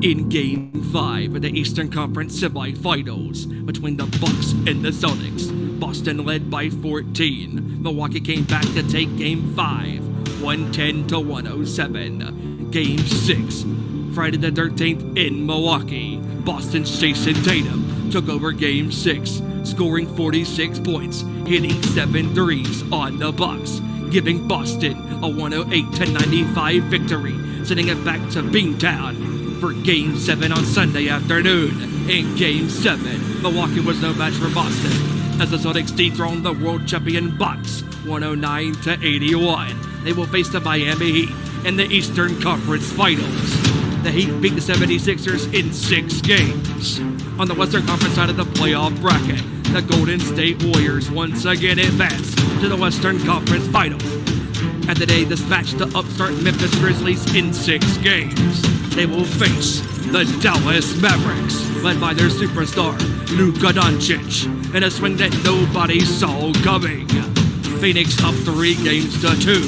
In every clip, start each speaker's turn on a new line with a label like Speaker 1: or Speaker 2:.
Speaker 1: In Game 5 of the Eastern Conference semifinals between the Bucks and the Celtics, Boston led by 14. Milwaukee came back to take Game 5, 110-107. Game 6, Friday the 13th in Milwaukee, Boston's Jason Tatum took over Game 6, scoring 46 points, hitting 7 threes on the Bucks, giving Boston a 108-95 victory, sending it back to Beantown for Game 7 on Sunday afternoon. In Game 7, Milwaukee was no match for Boston as the Celtics dethroned the world champion Bucks 109-81. They will face the Miami Heat in the Eastern Conference Finals. The Heat beat the 76ers in 6 games. On the Western Conference side of the playoff bracket, the Golden State Warriors once again advanced to the Western Conference Finals. And today, this match the upstart Memphis Grizzlies in 6 games. They will face the Dallas Mavericks, led by their superstar, Luka Doncic, in a swing that nobody saw coming. Phoenix up 3-2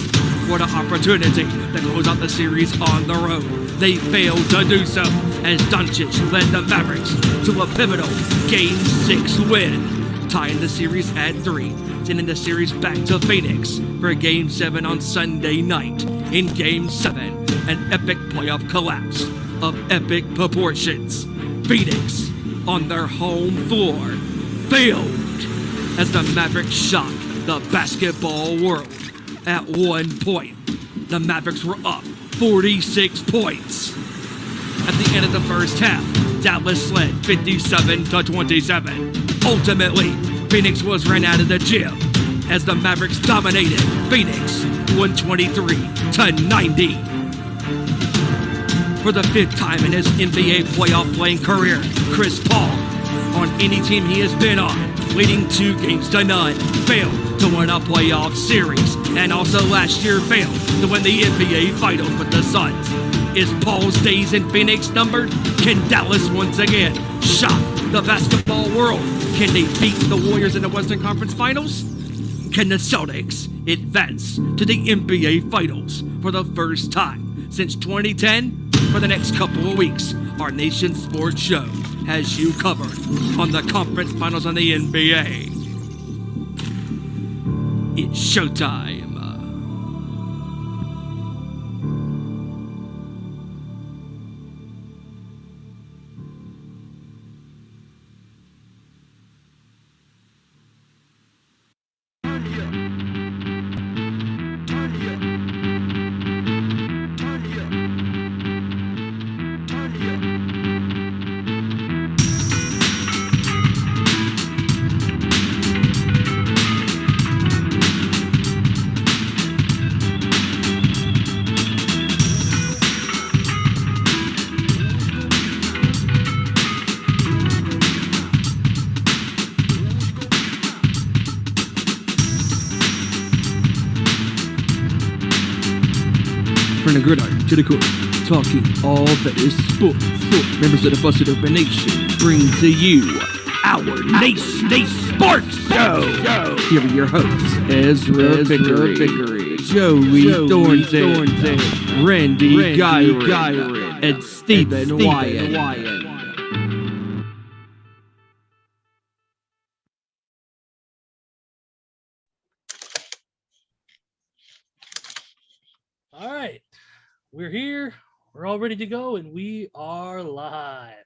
Speaker 1: for the opportunity to close out the series on the road. They failed to do so as Doncic led the Mavericks to a pivotal Game 6 win, tying the series at 3, sending the series back to Phoenix for Game 7 on Sunday night. In Game 7, an epic playoff collapse of epic proportions. Phoenix, on their home floor, failed as the Mavericks shocked the basketball world. At one point, the Mavericks were up 46 points. At the end of the first half, Dallas led 57-27. Ultimately, Phoenix was ran out of the gym as the Mavericks dominated Phoenix 123-90. For the 5th time in his NBA playoff playing career, Chris Paul, on any team he has been on, leading 2-0, failed to win a playoff series, and also last year failed to win the NBA Finals with the Suns. Is Paul's days in Phoenix numbered? Can Dallas once again shock the basketball world? Can they beat the Warriors in the Western Conference Finals? Can the Celtics advance to the NBA Finals for the first time since 2010? For the next couple of weeks, our nation's sports show has you covered on the conference finals on the NBA. It's showtime.
Speaker 2: From the gridiron to the court, talking all that is sports. Members of the Busted Open Nation bring to you our Nation Sports Show. Here are your hosts, Ezra Vickery, Joey Thornton, Randy Giron, and Stephen Wyand.
Speaker 3: All right, we're here. We're all ready to go, and we are live.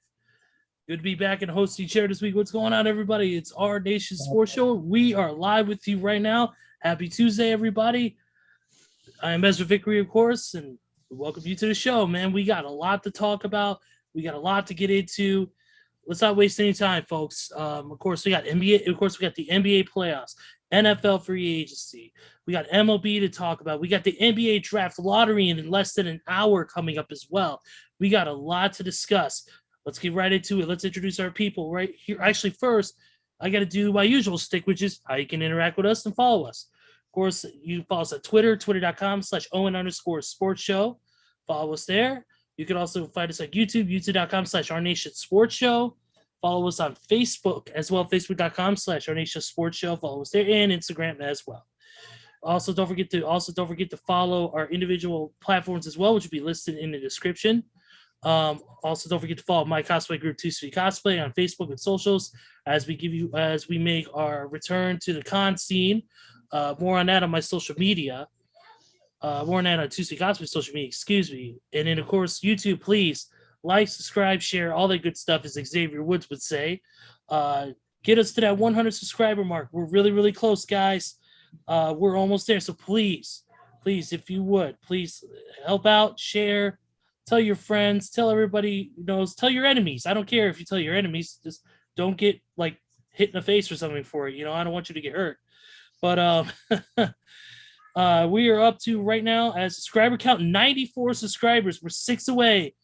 Speaker 3: Good to be back and host each other this week. What's going on, everybody? It's our Nation Sports Show. We are live with you right now. Happy Tuesday, everybody. I am Ezra Vickery, of course, and welcome you to the show, man. We got a lot to talk about. We got a lot to get into. Let's not waste any time, folks. Of course, we got NBA. Of course, we got the NBA playoffs, NFL free agency. We got MLB to talk about. We got the NBA draft lottery in less than an hour coming up as well. We got a lot to discuss. Let's get right into it. Let's introduce our people right here. Actually, first, I got to do my usual stick, which is how you can interact with us and follow us. Of course, you follow us at Twitter, twitter.com/Owen_sports show. Follow us there. You can also find us at YouTube, youtube.com/Our Nation Sports Show. Follow us on Facebook as well, facebook.com/Our Nation Sports Show. Follow us there and Instagram as well. Also, don't forget to follow our individual platforms as well, which will be listed in the description. Also, don't forget to follow my cosplay group, Too Sweet Cosplay, on Facebook and socials as we make our return to the con scene. More on that on my social media. More on that on Too Sweet Cosplay social media. Excuse me. And then of course YouTube. Please like, subscribe, share, all that good stuff, as Xavier Woods would say. Get us to that 100 subscriber mark. We're really, really close, guys. We're almost there. So please, if you would, please help out, share, tell your friends, tell everybody who knows, tell your enemies. I don't care if you tell your enemies, just don't get like hit in the face or something for it. I don't want you to get hurt. But we are up to right now as subscriber count 94 subscribers. We're 6 away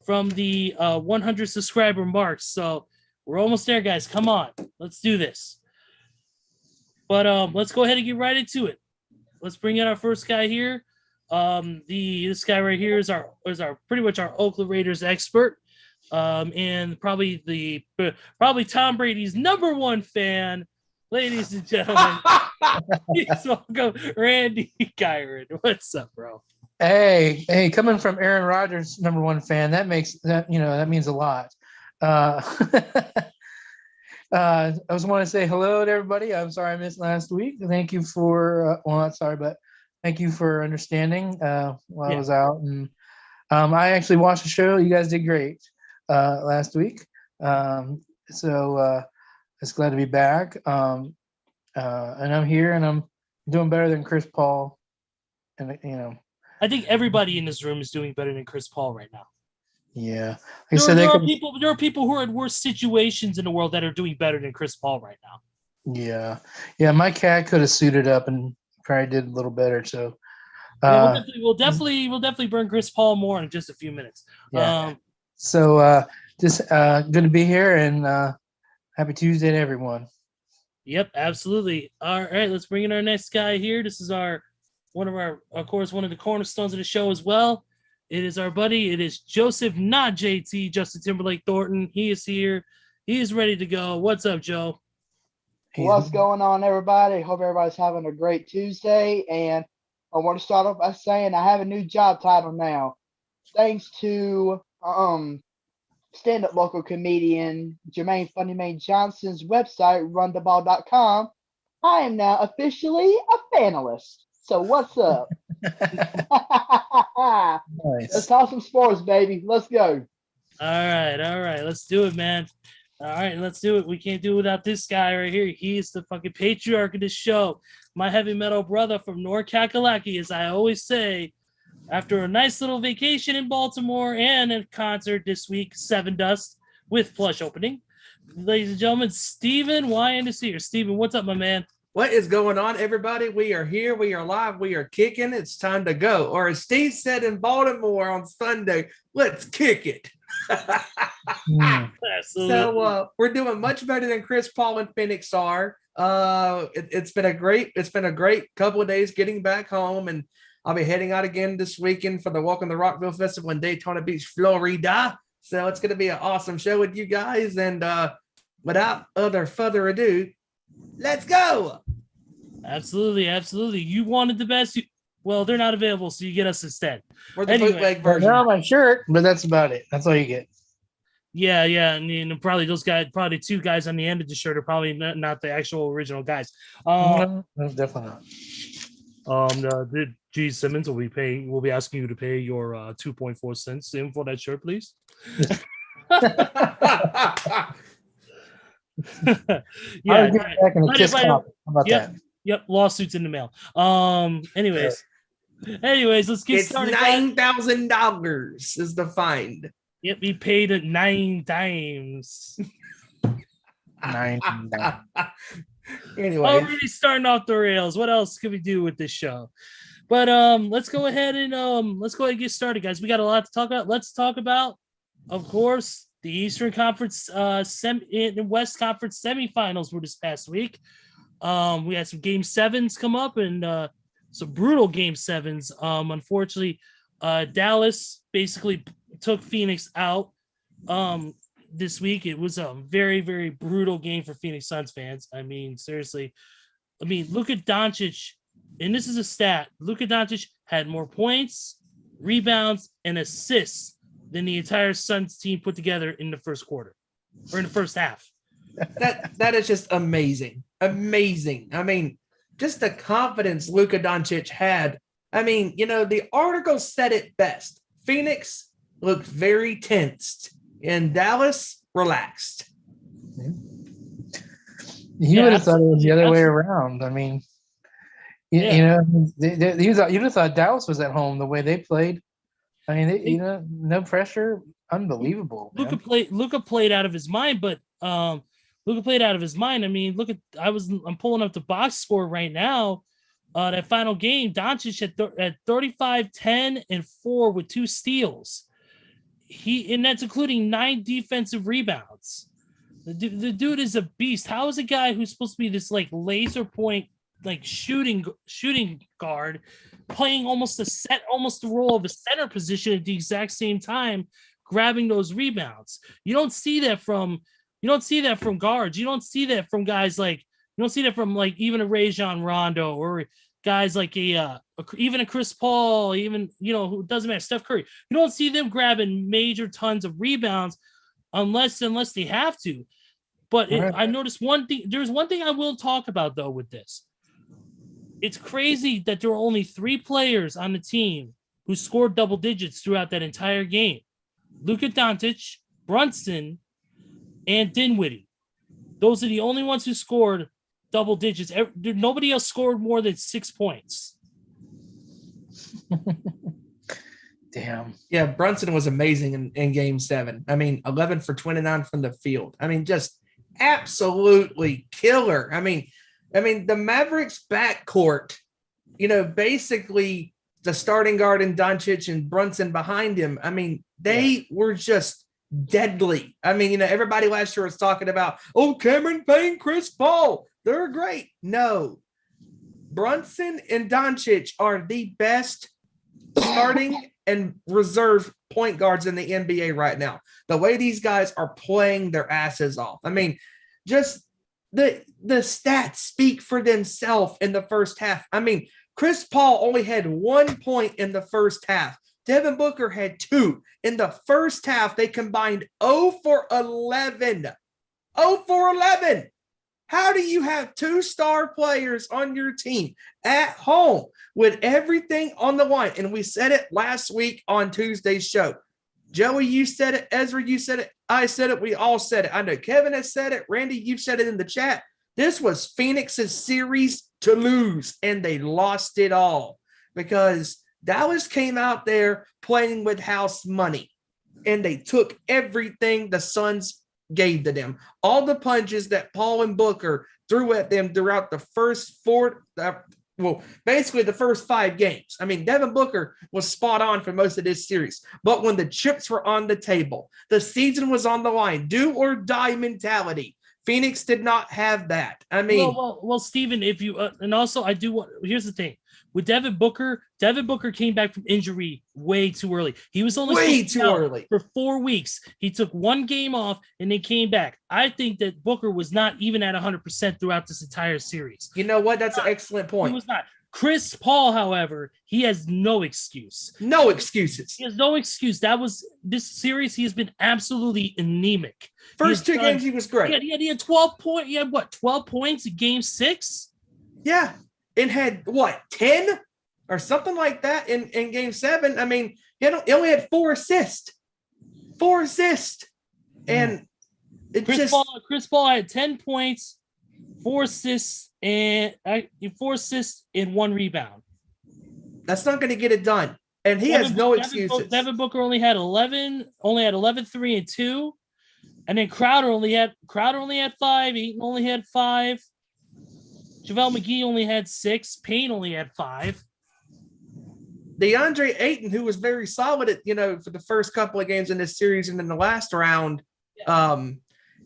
Speaker 3: from the 100 subscriber mark. So we're almost there, guys. Come on, let's do this. But let's go ahead and get right into it. Let's bring in our first guy here. This guy right here is our pretty much our Oakland Raiders expert, and probably Tom Brady's #1 fan, ladies and gentlemen. Please welcome Randy Giron. What's up, bro?
Speaker 4: Hey, coming from Aaron Rodgers' #1 fan, that means a lot. I just want to say hello to everybody. I'm sorry I missed last week. Thank you for not sorry, but thank you for understanding while I was out. And I actually watched the show. You guys did great last week. So it's glad to be back. And I'm here, and I'm doing better than Chris Paul. And
Speaker 3: I think everybody in this room is doing better than Chris Paul right now.
Speaker 4: Yeah.
Speaker 3: There are people who are in worse situations in the world that are doing better than Chris Paul right now.
Speaker 4: Yeah. My cat could have suited up and probably did a little better. So
Speaker 3: we'll definitely burn Chris Paul more in just a few minutes.
Speaker 4: Yeah. Just good to be here, and happy Tuesday to everyone.
Speaker 3: Yep, absolutely. All right, let's bring in our next guy here. This is one of the cornerstones of the show as well. It is our buddy. It is Joseph, not JT, Justin Timberlake Thornton. He is here. He is ready to go. What's up, Joe?
Speaker 5: What's going on, everybody? Hope everybody's having a great Tuesday. And I want to start off by saying I have a new job title now. Thanks to stand-up local comedian Jermaine Funny Man Johnson's website, runtheball.com, I am now officially a panelist. So what's up?
Speaker 4: Nice.
Speaker 5: Let's talk some sports, baby. Let's go.
Speaker 3: All right. Let's do it, man. All right, let's do it. We can't do it without this guy right here. He is the fucking patriarch of this show. My heavy metal brother from North Kakalaki, as I always say. After a nice little vacation in Baltimore and a concert this week, Seven Dust with Plush opening. Ladies and gentlemen, Steven Wyand is here. Steven, what's up, my man?
Speaker 6: What is going on, everybody? We are here. We are live. We are kicking. It's time to go. Or as Steve said in Baltimore on Sunday, let's kick it. So we're doing much better than Chris Paul and Phoenix are. It's been a great couple of days getting back home, and I'll be heading out again this weekend for the Welcome to Rockville Festival in Daytona Beach, Florida. So it's going to be an awesome show with you guys. And without further ado, let's go.
Speaker 3: Absolutely. You wanted the best. Well, they're not available, so you get us instead.
Speaker 6: We're the bootleg version.
Speaker 4: They're on my shirt, but that's about it. That's all you get.
Speaker 3: Yeah. And probably those guys, probably 2 guys on the end of the shirt are probably not the actual original guys.
Speaker 4: No, definitely not.
Speaker 3: G. Simmons will be asking you to pay your 2.4 cents in for that shirt, please.
Speaker 4: Yeah, back in the kiss cop. How about that?
Speaker 3: Yep, lawsuits in the mail. Anyways, let's get started.
Speaker 6: It's $9,000 is the fine.
Speaker 3: Yep, he paid it 9 times.
Speaker 4: 9 times.
Speaker 6: Anyway,
Speaker 3: already starting off the rails. What else could we do with this show? But let's go ahead and get started, guys. We got a lot to talk about. Let's talk about, of course, the Eastern Conference and West Conference semifinals were this past week. We had some game 7s come up, and some brutal game 7s. Unfortunately, Dallas basically took Phoenix out this week. It was a very, very brutal game for Phoenix Suns fans. I mean, seriously. I mean, look at Doncic, and this is a stat. Luka Doncic had more points, rebounds, and assists than the entire Suns team put together in the first quarter or in the first half.
Speaker 6: That is just amazing. Amazing. I mean, just the confidence Luka Doncic had. I mean, the article said it best. Phoenix looked very tensed and Dallas relaxed.
Speaker 4: You would have thought it was the other way around. I mean, you'd have thought Dallas was at home the way they played. I mean, no pressure, unbelievable.
Speaker 3: Luka played out of his mind, but Luka played out of his mind. I mean, I'm pulling up the box score right now. That final game, Doncic at 35, 10, and 4 with 2 steals. And that's including 9 defensive rebounds. The dude is a beast. How is a guy who's supposed to be this like laser point, like shooting guard, playing almost the role of a center position at the exact same time, grabbing those rebounds? You don't see that from guards. You don't see that from guys like. You don't see that from like even a Rajon Rondo or guys like even a Chris Paul, even who doesn't matter, Steph Curry. You don't see them grabbing major tons of rebounds unless they have to. But I noticed one thing. There's one thing I will talk about though with this. It's crazy that there were only 3 players on the team who scored double digits throughout that entire game: Luka Doncic, Brunson, and Dinwiddie. Those are the only ones who scored double digits. Nobody else scored more than 6 points.
Speaker 4: Damn.
Speaker 6: Yeah, Brunson was amazing in game 7. I mean, 11 for 29 from the field. I mean, just absolutely killer. I mean, the Mavericks backcourt, basically the starting guard and Doncic and Brunson behind him. I mean, they were just deadly. I mean, everybody last year was talking about, Cameron Payne, Chris Paul, they're great. No, Brunson and Doncic are the best starting and reserve point guards in the NBA right now. The way these guys are playing their asses off. I mean, just the stats speak for themselves in the first half. I mean, Chris Paul only had 1 point in the first half. Devin Booker had 2. In the first half, they combined 0 for 11. 0 for 11. How do you have 2 star players on your team at home with everything on the line? And we said it last week on Tuesday's show. Joey, you said it. Ezra, you said it. I said it. We all said it. I know Kevin has said it. Randy, you said it in the chat. This was Phoenix's series to lose, and they lost it all because Dallas came out there playing with house money, and they took everything the Suns gave to them. All the punches that Paul and Booker threw at them throughout the first basically the first 5 games. I mean, Devin Booker was spot on for most of this series. But when the chips were on the table, the season was on the line, do or die mentality. Phoenix did not have that. I mean,
Speaker 3: well, Steven, if you and also I do want. Here's the thing with Devin Booker. Devin Booker came back from injury way too early. He was only
Speaker 6: way too early
Speaker 3: for 4 weeks. He took 1 game off and then came back. I think that Booker was not even at 100% throughout this entire series.
Speaker 6: You know what? That's an excellent point.
Speaker 3: He was not. Chris Paul, however, he has no excuse.
Speaker 6: No excuses.
Speaker 3: He has no excuse. This series, he has been absolutely anemic.
Speaker 6: First 2 games, he was great.
Speaker 3: He had 12 points. He had 12 points in game 6?
Speaker 6: Yeah. And had 10 or something like that in game 7. I mean, he only had 4 assists. 4 assists. And
Speaker 3: Chris Paul had 10 points, 4 assists, and 4 assists and 1 rebound.
Speaker 6: That's not going to get it done. And he has no excuses.
Speaker 3: Devin Booker only had 11, 3 and 2. And then Crowder only had 5. Eaton only had 5. JaVale McGee only had 6. Payne only had 5.
Speaker 6: DeAndre Ayton, who was very solid at, for the first couple of games in this series and in the last round,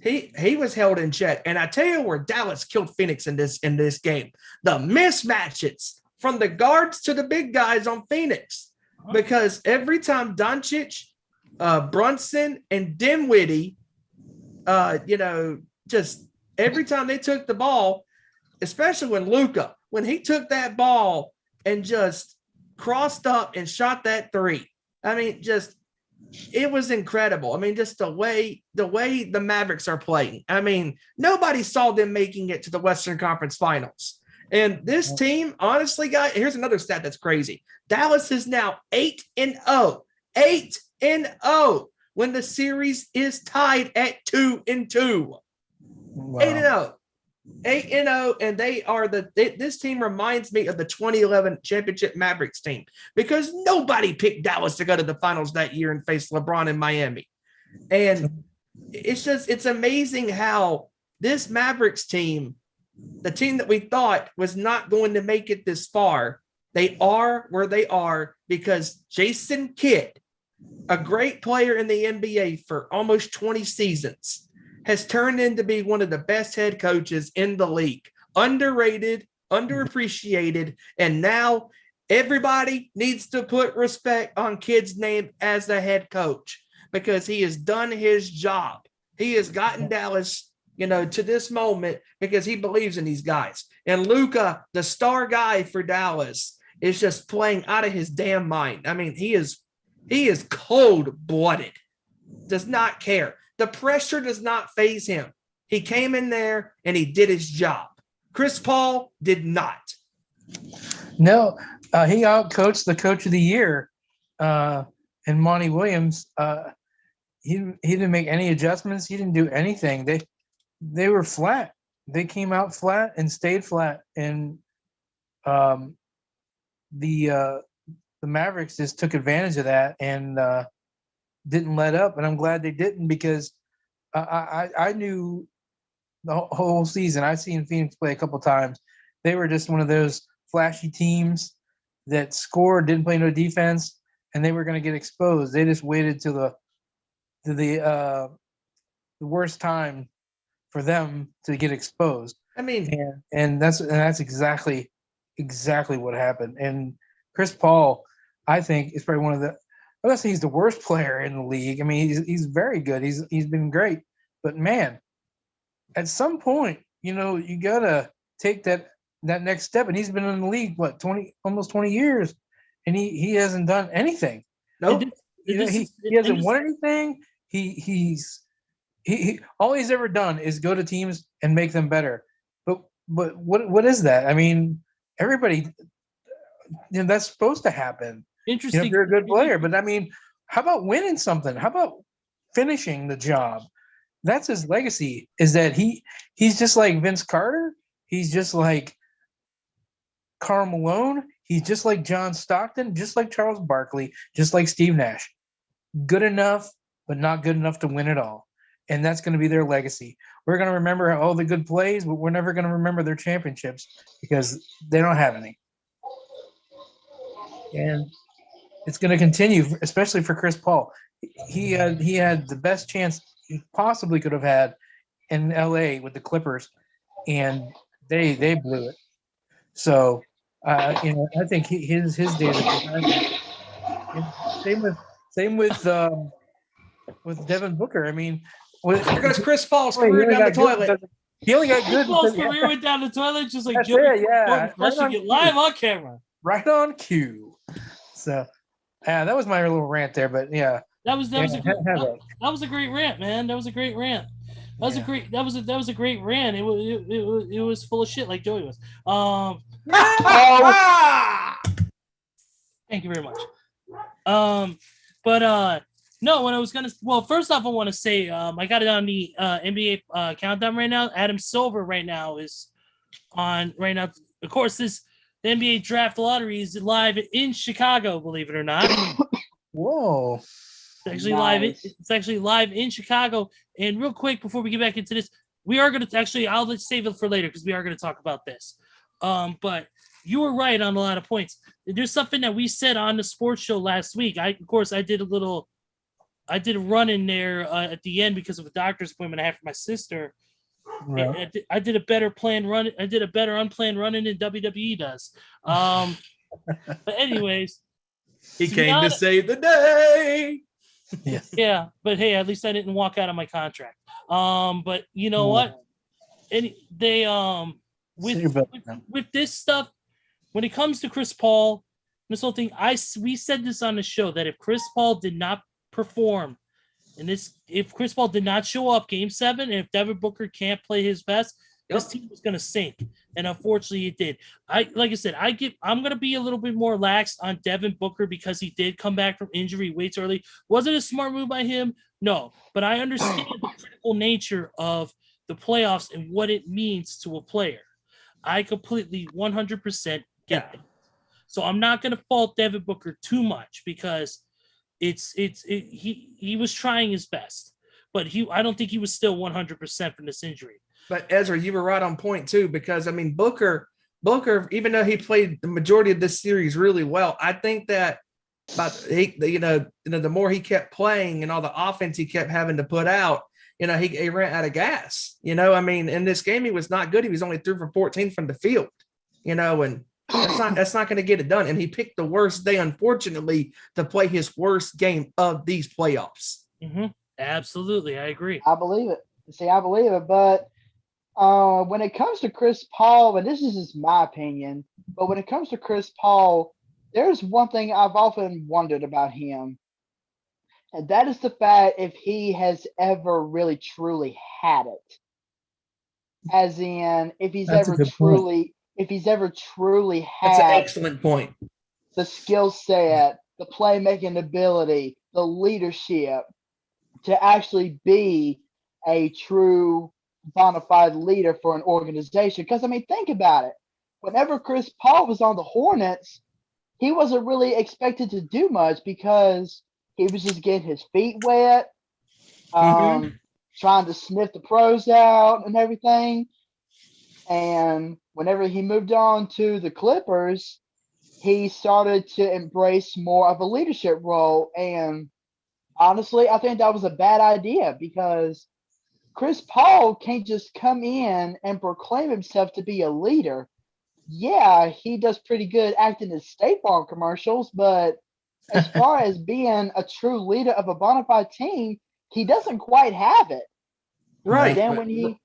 Speaker 6: he was held in check. And I tell you where Dallas killed Phoenix in this game. The mismatches from the guards to the big guys on Phoenix. Because every time Doncic, Brunson, and Dinwiddie, just every time they took the ball, especially when Luka, when he took that ball and just crossed up and shot that 3. I mean, just it was incredible. I mean, just the way the Mavericks are playing. I mean, nobody saw them making it to the Western Conference Finals. And this team, honestly, guys, here's another stat that's crazy. Dallas is now 8-0. 8-0 when the series is tied at 2-2.
Speaker 4: Wow.
Speaker 6: 8-0. 8-0, and this team reminds me of the 2011 championship Mavericks team because nobody picked Dallas to go to the finals that year and face LeBron in Miami. And it's amazing how this Mavericks team, the team that we thought was not going to make it this far, they are where they are because Jason Kidd, a great player in the NBA for almost 20 seasons, has turned into be one of the best head coaches in the league. Underrated, underappreciated, and now everybody needs to put respect on Kidd's name as the head coach because he has done his job. He has gotten Dallas, to this moment because he believes in these guys. And Luka, the star guy for Dallas, is just playing out of his damn mind. I mean, he is cold-blooded, does not care. The pressure does not faze him. He came in there and he did his job. Chris Paul did not.
Speaker 4: No, he outcoached the coach of the year, and Monty Williams. He didn't make any adjustments. He didn't do anything. They were flat. They came out flat and stayed flat. And the Mavericks just took advantage of that and didn't let up. And I'm glad they didn't because I knew the whole season. I've seen Phoenix play a couple times. They were just one of those flashy teams that scored, didn't play no defense, and they were going to get exposed. They just waited till the worst time for them to get exposed.
Speaker 6: I mean,
Speaker 4: and that's exactly what happened. And Chris Paul, I think, is probably one of the. I'm not saying he's the worst player in the league. I mean, he's very good. He's been great. But man, at some point, you gotta take that next step. And he's been in the league almost 20 years, and he hasn't done anything.
Speaker 6: Nope.
Speaker 4: He hasn't won anything. He's all he's ever done is go to teams and make them better. But what is that? I mean, everybody, that's supposed to happen.
Speaker 3: Interesting.
Speaker 4: If you're a good player, but I mean, how about winning something? How about finishing the job? That's his legacy. Is that he's just like Vince Carter. He's just like Karl Malone. He's just like John Stockton. Just like Charles Barkley. Just like Steve Nash. Good enough, but not good enough to win it all. And that's going to be their legacy. We're going to remember all the good plays, but we're never going to remember their championships because they don't have any. And it's going to continue, especially for Chris Paul. He had the best chance he possibly could have had in LA with the Clippers, and they blew it. So, I think his days are behind. Same with Devin Booker. I mean,
Speaker 6: because Chris Paul's career down the toilet.
Speaker 4: He only got good.
Speaker 3: Paul's career went down the toilet, just like
Speaker 4: Joe. Yeah,
Speaker 3: flushing it live on camera.
Speaker 4: Right on cue. So. Yeah, that was my little rant there, but yeah.
Speaker 3: That was a great rant, man. That was a great rant. That was a great rant. It was full of shit like Joey was. Thank you very much. No, when I was gonna, first off, I want to say I got it on the NBA countdown right now. Adam Silver right now is on right now. Of course, the NBA draft lottery is live in Chicago, believe it or not.
Speaker 4: Whoa.
Speaker 3: It's actually live. It's actually live in Chicago. And real quick, before we get back into this, we are going to actually, I'll save it for later because we are going to talk about this. But you were right on a lot of points. There's something that we said on the sports show last week. I did a run in there at the end because of a doctor's appointment I had for my sister. Right. I did a better planned run. I did a better unplanned running than WWE does. But anyways,
Speaker 6: he came to save the day.
Speaker 3: Yeah, but hey, at least I didn't walk out of my contract. But you know what? And they with this stuff, when it comes to Chris Paul, this whole thing, we said this on the show that if Chris Paul did not perform, and if Chris Paul did not show up Game 7, and if Devin Booker can't play his best, this team was going to sink. And unfortunately, it did. Like I said, I'm going to be a little bit more lax on Devin Booker because he did come back from injury way too early. Was it a smart move by him? No, but I understand the critical nature of the playoffs and what it means to a player. I completely 100% get it. So I'm not going to fault Devin Booker too much because he was trying his best, but I don't think he was still 100% from this injury.
Speaker 6: But Ezra, you were right on point too, because I mean Booker, even though he played the majority of this series really well, I think that the more he kept playing and all the offense he kept having to put out, he ran out of gas. I mean, in this game he was not good. He was only 3 for 14 from the field. And that's not going to get it done. And he picked the worst day, unfortunately, to play his worst game of these playoffs.
Speaker 3: Mm-hmm. Absolutely, I agree.
Speaker 5: I believe it. I believe it, but. When it comes to Chris Paul, and this is just my opinion, but when it comes to Chris Paul, there's one thing I've often wondered about him, and that is the fact if he has ever really truly had it. As in, if he's ever truly had.
Speaker 6: That's an excellent point.
Speaker 5: The skill set, the playmaking ability, the leadership to actually be a true bona fide leader for an organization. Because, I mean, think about it. Whenever Chris Paul was on the Hornets, he wasn't really expected to do much because he was just getting his feet wet, trying to sniff the pros out and everything. And whenever he moved on to the Clippers, he started to embrace more of a leadership role. And honestly, I think that was a bad idea because Chris Paul can't just come in and proclaim himself to be a leader. Yeah, he does pretty good acting in State Farm commercials, but as far as being a true leader of a bona fide team, he doesn't quite have it.
Speaker 6: Right.
Speaker 5: And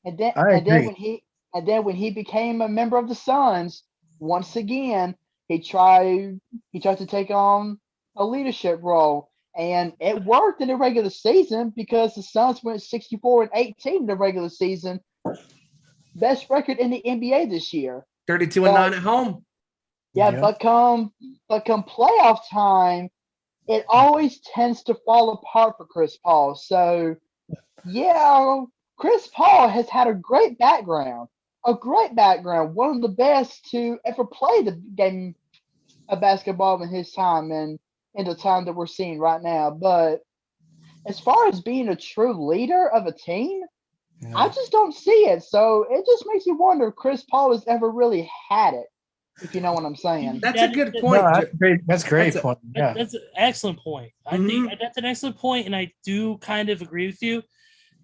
Speaker 5: then when he became a member of the Suns, once again, he tried to take on a leadership role. And it worked in the regular season because the Suns went 64-18 in the regular season. Best record in the NBA this year.
Speaker 6: 32-9 at home.
Speaker 5: Yeah, but come playoff time, it always tends to fall apart for Chris Paul. So, yeah, Chris Paul has had a great background, one of the best to ever play the game of basketball in his time and in the time that we're seeing right now. But as far as being a true leader of a team, I just don't see it. So it just makes you wonder if Chris Paul has ever really had it, if you know what I'm saying.
Speaker 6: That's a good point.
Speaker 4: No, that's great point. Yeah.
Speaker 3: That's an excellent point. I think that's an excellent point, and I do kind of agree with you.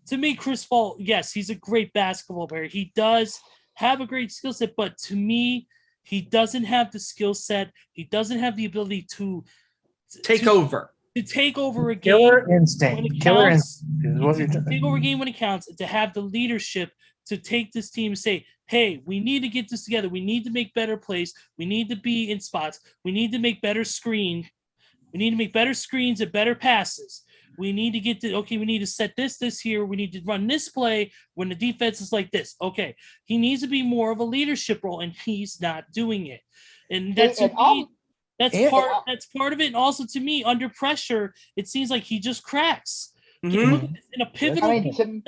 Speaker 3: To me, Chris Paul, yes, he's a great basketball player. He does have a great skill set, but to me, he doesn't have the skill set. He doesn't have the ability to
Speaker 6: take over
Speaker 3: a game.
Speaker 4: Killer instinct.
Speaker 3: Take over a game when it counts, and to have the leadership to take this team and say, hey, we need to get this together. We need to make better plays. We need to be in spots. We need to make better screens. We need to make better screens and better passes. We need to get to, we need to set this here. We need to run this play when the defense is like this. Okay. He needs to be more of a leadership role, and he's not doing it. And that's part of it. And also, to me, under pressure, it seems like he just cracks. Look at this, in a pivotal 7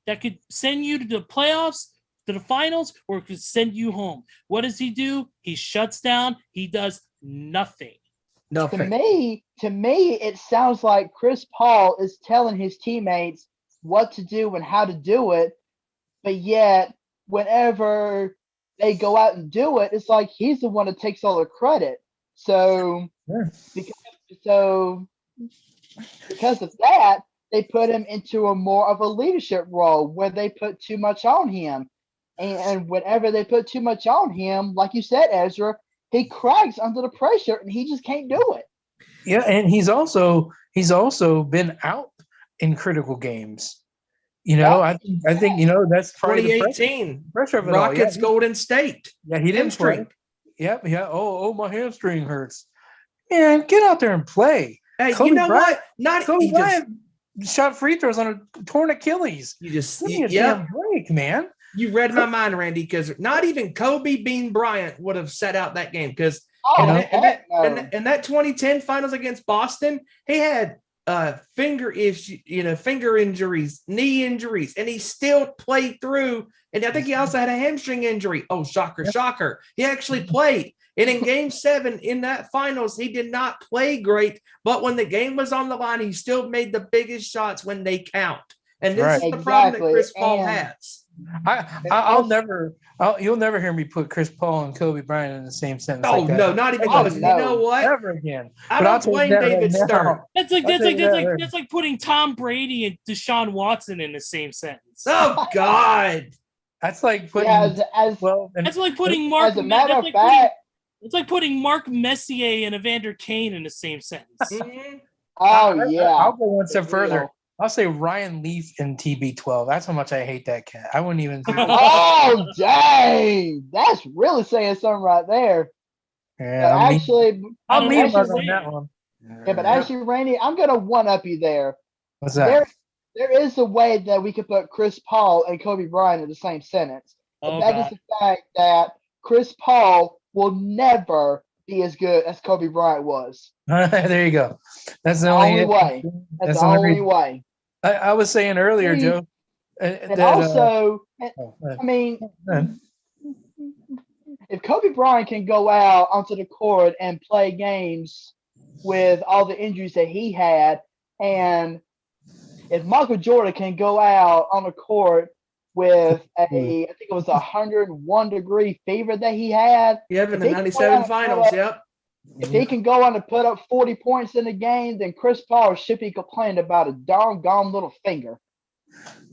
Speaker 3: that could send you to the playoffs, to the finals, or it could send you home. What does he do? He shuts down. He does nothing.
Speaker 5: To me, it sounds like Chris Paul is telling his teammates what to do and how to do it, but yet whenever they go out and do it, it's like he's the one that takes all the credit. So, because of that, they put him into a more of a leadership role where they put too much on him. And whenever they put too much on him, like you said, Ezra, he cracks under the pressure and he just can't do it.
Speaker 4: Yeah, and he's also been out in critical games. I think that's probably
Speaker 6: 2018
Speaker 4: pressure of it
Speaker 6: Rockets,
Speaker 4: all.
Speaker 6: Golden State.
Speaker 4: Yeah, he didn't play. Yep. Yeah. Oh, my hamstring hurts. Man, get out there and play.
Speaker 6: Hey,
Speaker 4: Kobe
Speaker 6: you know
Speaker 4: Bryant-
Speaker 6: what? Not
Speaker 4: Kobe
Speaker 6: he just,
Speaker 4: Bryant shot free throws on a torn Achilles.
Speaker 6: you just,
Speaker 4: Give me a
Speaker 6: yeah.
Speaker 4: damn break, man.
Speaker 6: You read my mind, Randy, because not even Kobe Bean Bryant would have set out that game because
Speaker 5: Oh, heck no.
Speaker 6: in that 2010 finals against Boston, he had finger injuries, knee injuries, and he still played through. And I think he also had a hamstring injury. Oh, shocker. He actually played. And in game 7 in that finals, he did not play great. But when the game was on the line, he still made the biggest shots when they count. And this
Speaker 4: Right.
Speaker 6: is the problem that
Speaker 5: Exactly.
Speaker 6: Chris Paul
Speaker 5: And-
Speaker 6: has.
Speaker 4: You'll never hear me put Chris Paul and Kobe Bryant in the same sentence.
Speaker 6: Oh,
Speaker 4: like that.
Speaker 6: no, not even
Speaker 5: Oh,
Speaker 6: close.
Speaker 5: no.
Speaker 6: You know what?
Speaker 4: Never again.
Speaker 6: I
Speaker 4: But I'll
Speaker 6: don't
Speaker 4: tell you
Speaker 6: blame
Speaker 4: that right
Speaker 6: David
Speaker 4: now.
Speaker 6: Stern.
Speaker 3: That's like putting Tom Brady and Deshaun Watson in the same sentence.
Speaker 6: Oh, God.
Speaker 4: That's like putting
Speaker 5: Yeah, as
Speaker 3: That's like putting Mark.
Speaker 5: as a matter
Speaker 3: that's
Speaker 5: of
Speaker 3: like
Speaker 5: fact,
Speaker 3: it's like putting Mark Messier and Evander Kane in the same sentence.
Speaker 6: Mhm.
Speaker 5: yeah.
Speaker 4: I'll go one step
Speaker 5: For
Speaker 4: further.
Speaker 5: real.
Speaker 4: I'll say Ryan Leaf in TB12. That's how much I hate that cat. I wouldn't even.
Speaker 5: Oh, dang. That's really saying something right there.
Speaker 4: Yeah,
Speaker 5: But actually,
Speaker 4: I'll
Speaker 3: I'm
Speaker 4: leave
Speaker 3: actually-
Speaker 4: on that one.
Speaker 5: yeah, but actually, Randy, I'm gonna one up you there.
Speaker 4: What's that?
Speaker 5: There is a way that we could put Chris Paul and Kobe Bryant in the same sentence.
Speaker 3: Oh,
Speaker 5: And that is
Speaker 3: God.
Speaker 5: the fact that Chris Paul will never be as good as Kobe Bryant was.
Speaker 4: There you go. That's the
Speaker 5: Only
Speaker 4: only
Speaker 5: way. That's the
Speaker 4: the
Speaker 5: only
Speaker 4: reason.
Speaker 5: way.
Speaker 4: I was saying earlier,
Speaker 5: See,
Speaker 4: Joe.
Speaker 5: And
Speaker 4: that,
Speaker 5: also,
Speaker 4: oh,
Speaker 5: I mean,
Speaker 4: uh,
Speaker 5: if Kobe Bryant can go out onto the court and play games with all the injuries that he had, and if Michael Jordan can go out on the court with I think it was 101-degree fever that he had,
Speaker 6: Yep, in
Speaker 5: If
Speaker 6: the
Speaker 5: he can
Speaker 6: 97
Speaker 5: go out
Speaker 6: finals.
Speaker 5: and
Speaker 6: Yep.
Speaker 5: if he can go on and put up 40 points in a game, then Chris Paul should be complaining about a doggone little finger.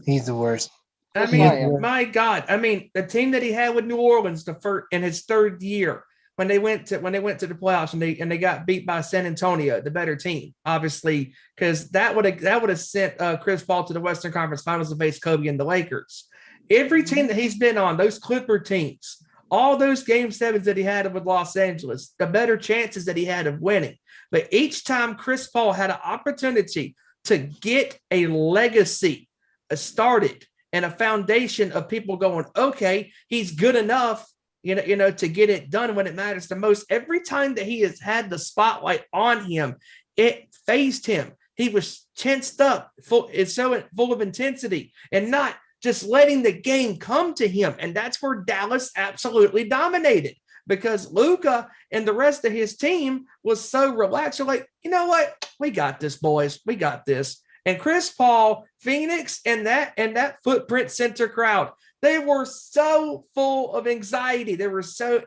Speaker 4: he's the worst.
Speaker 6: I
Speaker 5: Just
Speaker 6: mean,
Speaker 5: saying.
Speaker 6: my God. I mean, the team that he had with New Orleans in his 3rd year when they went to the playoffs and they got beat by San Antonio, the better team, obviously, because that would have sent Chris Paul to the Western Conference Finals to face Kobe and the Lakers. Every team that he's been on, those Clipper teams, all those game 7s that he had with Los Angeles, the better chances that he had of winning. But each time Chris Paul had an opportunity to get a legacy started and a foundation of people going, okay, he's good enough, to get it done when it matters the most. Every time that he has had the spotlight on him, it phased him. He was tensed up, full of intensity, and not just letting the game come to him. And that's where Dallas absolutely dominated, because Luka and the rest of his team was so relaxed. They're like, you know what? We got this, boys. We got this. And Chris Paul, Phoenix, and that Footprint Center crowd, they were so full of anxiety. They were so,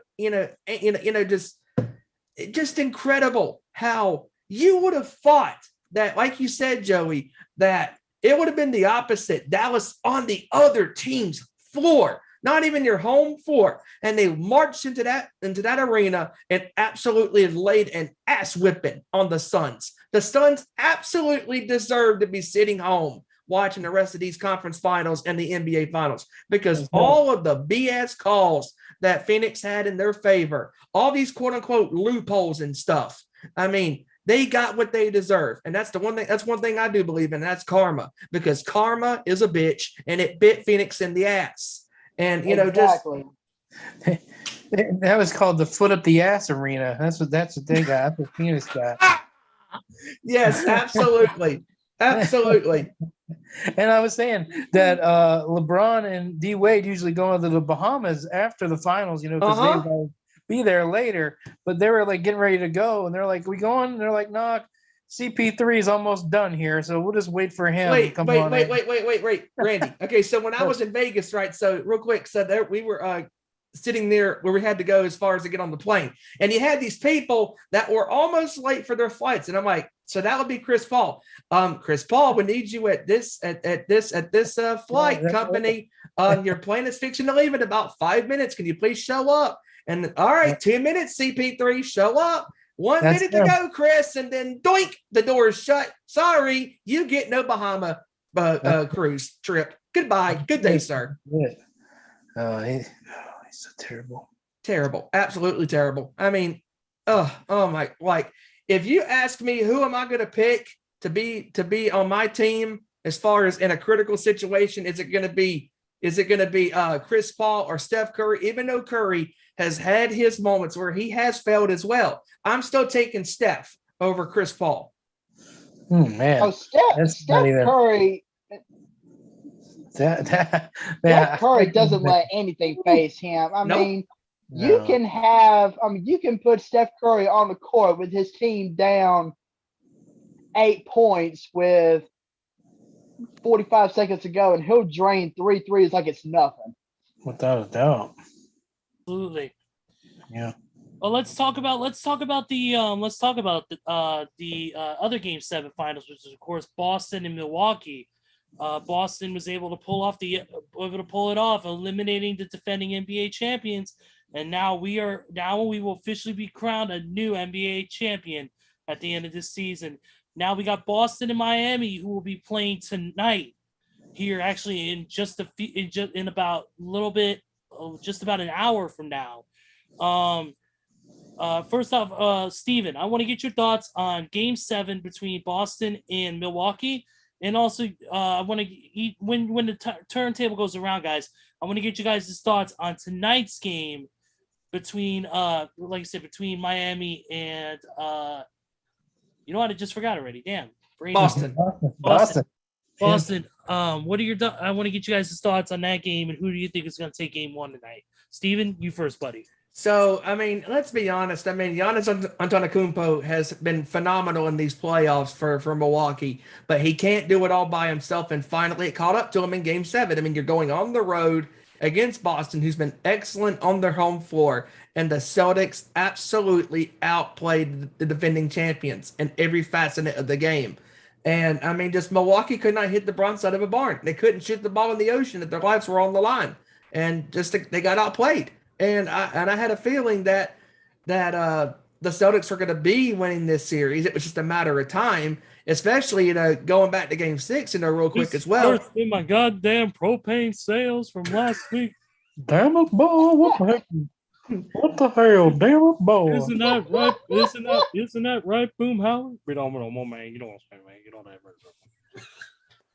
Speaker 6: just incredible how you would have thought that, like you said, Joey, that it would have been the opposite. Dallas on the other team's floor, not even your home floor. And they marched into that arena and absolutely laid an ass whipping on the Suns. The Suns absolutely deserve to be sitting home watching the rest of these conference finals and the NBA finals, because all of the BS calls that Phoenix had in their favor, all these quote unquote loopholes and stuff. I mean, they got what they deserve. And that's one thing I do believe in. And that's karma, because karma is a bitch and it bit Phoenix in the ass. And,
Speaker 5: Exactly.
Speaker 4: That was called the foot up the ass arena. That's what they got. That's what Phoenix got.
Speaker 6: Yes, absolutely. Absolutely.
Speaker 4: And I was saying that LeBron and D Wade usually go to the Bahamas after the finals, because they will be there later. But they were like getting ready to go, and they're like, "We going?" And they're like, "Nah, CP3 is almost done here, so we'll just wait for him."
Speaker 6: Wait,
Speaker 4: to come on in."
Speaker 6: Randy. Okay, so when I was in Vegas, right? So real quick, so there we were sitting there where we had to go as far as to get on the plane, and you had these people that were almost late for their flights, and I'm like, so that would be Chris Paul. Chris Paul, we need you at this flight company. Your plane is fixing to leave in about 5 minutes. Can you please show up? And all right, 2 minutes, CP3, show up. 1 minute to go, Chris, and then doink, the door is shut. Sorry, you get no Bahama cruise trip. Goodbye. Good day, sir.
Speaker 4: He's so terrible.
Speaker 6: Terrible. Absolutely terrible. I mean, oh my, like, if you ask me who am I going to pick to be on my team as far as in a critical situation, is it going to be Chris Paul or Steph Curry? Even though Curry has had his moments where he has failed as well, I'm still taking Steph over Chris Paul.
Speaker 4: Man,
Speaker 5: Oh, Steph Curry. Steph Curry doesn't let anything face him. I mean, you can put Steph Curry on the court with his team down 8 points with 45 seconds to go, and he'll drain 3 threes like it's nothing.
Speaker 4: Without a doubt.
Speaker 3: Absolutely.
Speaker 4: Yeah.
Speaker 3: Well, let's talk about the other Game 7 finals, which is of course Boston and Milwaukee. Boston was able to pull it off, eliminating the defending NBA champions, and now we will officially be crowned a new NBA champion at the end of this season. Now we got Boston and Miami, who will be playing tonight here, actually in just about an hour from now. First off, Steven, I want to get your thoughts on Game 7 between Boston and Milwaukee. And also, I want to when the turntable goes around, guys, I want to get you guys' thoughts on tonight's game between, like I said, between Miami and, you know what? I just forgot already. Damn.
Speaker 6: Boston.
Speaker 3: Boston. What are your? I want to get you guys' thoughts on that game, and who do you think is going to take Game 1 tonight? Steven, you first, buddy.
Speaker 6: So, I mean, let's be honest. I mean, Giannis Antetokounmpo has been phenomenal in these playoffs for Milwaukee, but he can't do it all by himself. And finally, it caught up to him in Game 7. I mean, you're going on the road against Boston, who's been excellent on their home floor, and the Celtics absolutely outplayed the defending champions in every facet of the game. And, I mean, just Milwaukee could not hit the broadside of a barn. They couldn't shoot the ball in the ocean if their lives were on the line. And just they got outplayed. And I had a feeling that the Celtics were going to be winning this series. It was just a matter of time, especially going back to Game 6 real quick as well.
Speaker 3: In my goddamn propane sales from last week.
Speaker 4: Damn it, boy! What the heck? What the hell? Damn it, boy!
Speaker 3: Isn't that right? Isn't that right, Boom Howard? We don't know, man. You know what I'm saying, man. You know that.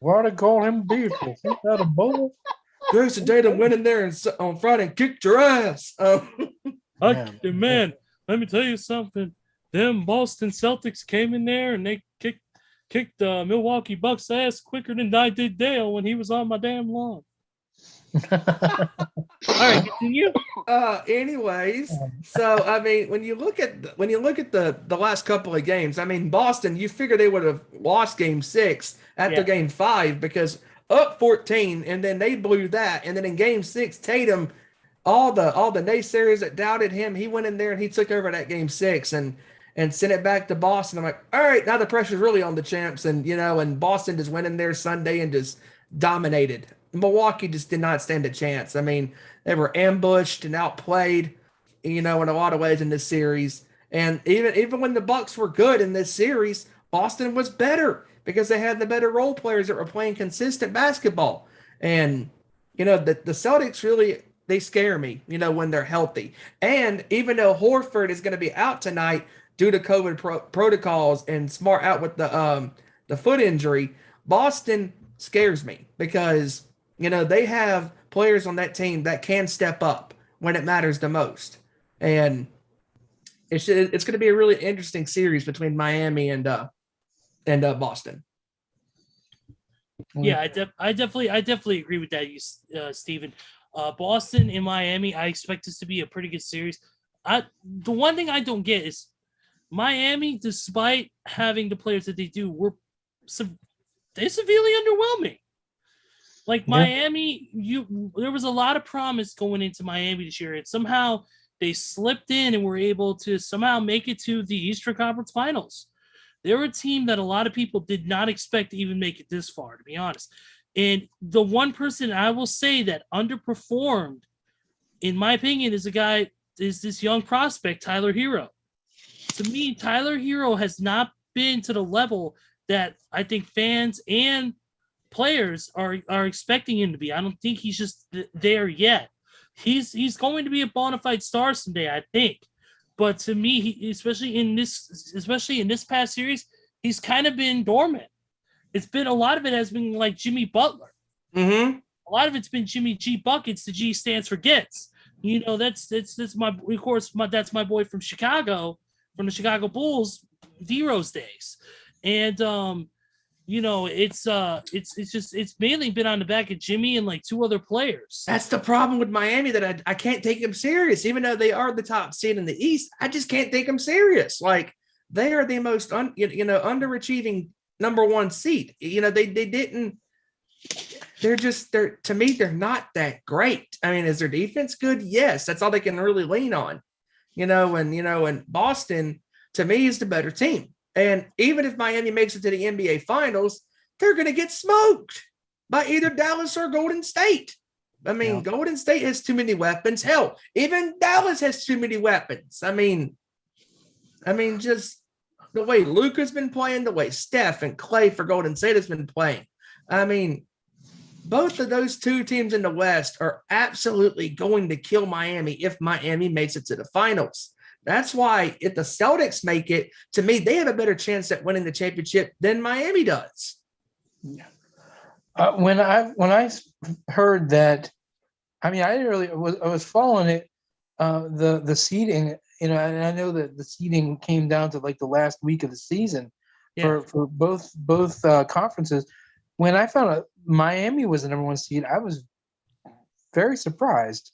Speaker 4: Why they call him Beatrice? Ain't that a boy?
Speaker 6: Jason Tatum went in there on Friday and kicked your ass.
Speaker 3: Man, let me tell you something. Them Boston Celtics came in there and they kicked Milwaukee Bucks ass quicker than I did Dale when he was on my damn lawn. All right, continue.
Speaker 6: Anyways, so I mean, when you look at the last couple of games, I mean, Boston, you figure they would have lost Game 6 after Game 5 because up 14, and then they blew that, and then in Game 6, Tatum, all the naysayers that doubted him, he went in there and he took over that Game 6 and sent it back to Boston. I'm like, all right, now the pressure's really on the champs, and Boston just went in there Sunday and just dominated. Milwaukee just did not stand a chance. I mean, they were ambushed and outplayed, in a lot of ways in this series. And even when the Bucks were good in this series, Boston was better because they had the better role players that were playing consistent basketball. And, the Celtics really, they scare me, when they're healthy. And even though Horford is going to be out tonight due to COVID protocols and Smart out with the foot injury, Boston scares me because, they have players on that team that can step up when it matters the most. And it's going to be a really interesting series between Miami and Boston.
Speaker 3: Yeah, I definitely agree with that, Steven. Boston and Miami, I expect this to be a pretty good series. The one thing I don't get is Miami, despite having the players that they do, they severely underwhelming. Like Miami, there was a lot of promise going into Miami this year, and somehow they slipped in and were able to somehow make it to the Eastern Conference Finals. They're a team that a lot of people did not expect to even make it this far, to be honest. And the one person I will say that underperformed, in my opinion, is this young prospect, Tyler Hero. To me, Tyler Hero has not been to the level that I think fans and players are expecting him to be. I don't think he's just there yet. He's going to be a bona fide star someday, I think. But to me, especially in this past series, he's kind of been dormant. It's been a lot of it has been like Jimmy Butler.
Speaker 6: Mm-hmm.
Speaker 3: A lot of it's been Jimmy G buckets. The G stands for gets. That's my that's my boy from Chicago, from the Chicago Bulls, D-Rose days, and it's mainly been on the back of Jimmy and like two other players.
Speaker 6: That's the problem with Miami, that I can't take them serious. Even though they are the top seed in the East, I just can't take them serious. Like, they are the most underachieving number one seed. To me, they're not that great. I mean, is their defense good? Yes, that's all they can really lean on. And Boston, to me, is the better team. And even if Miami makes it to the NBA Finals, they're going to get smoked by either Dallas or Golden State. I mean, Golden State has too many weapons. Hell, even Dallas has too many weapons. I mean, just the way Luka's been playing, the way Steph and Clay for Golden State has been playing. I mean, both of those two teams in the West are absolutely going to kill Miami if Miami makes it to the finals. That's why if the Celtics make it, to me, they have a better chance at winning the championship than Miami does.
Speaker 4: When I heard that, I mean, I was following it, the seeding, and I know that the seeding came down to like the last week of the season for both conferences. When I found out Miami was the number one seed, I was very surprised.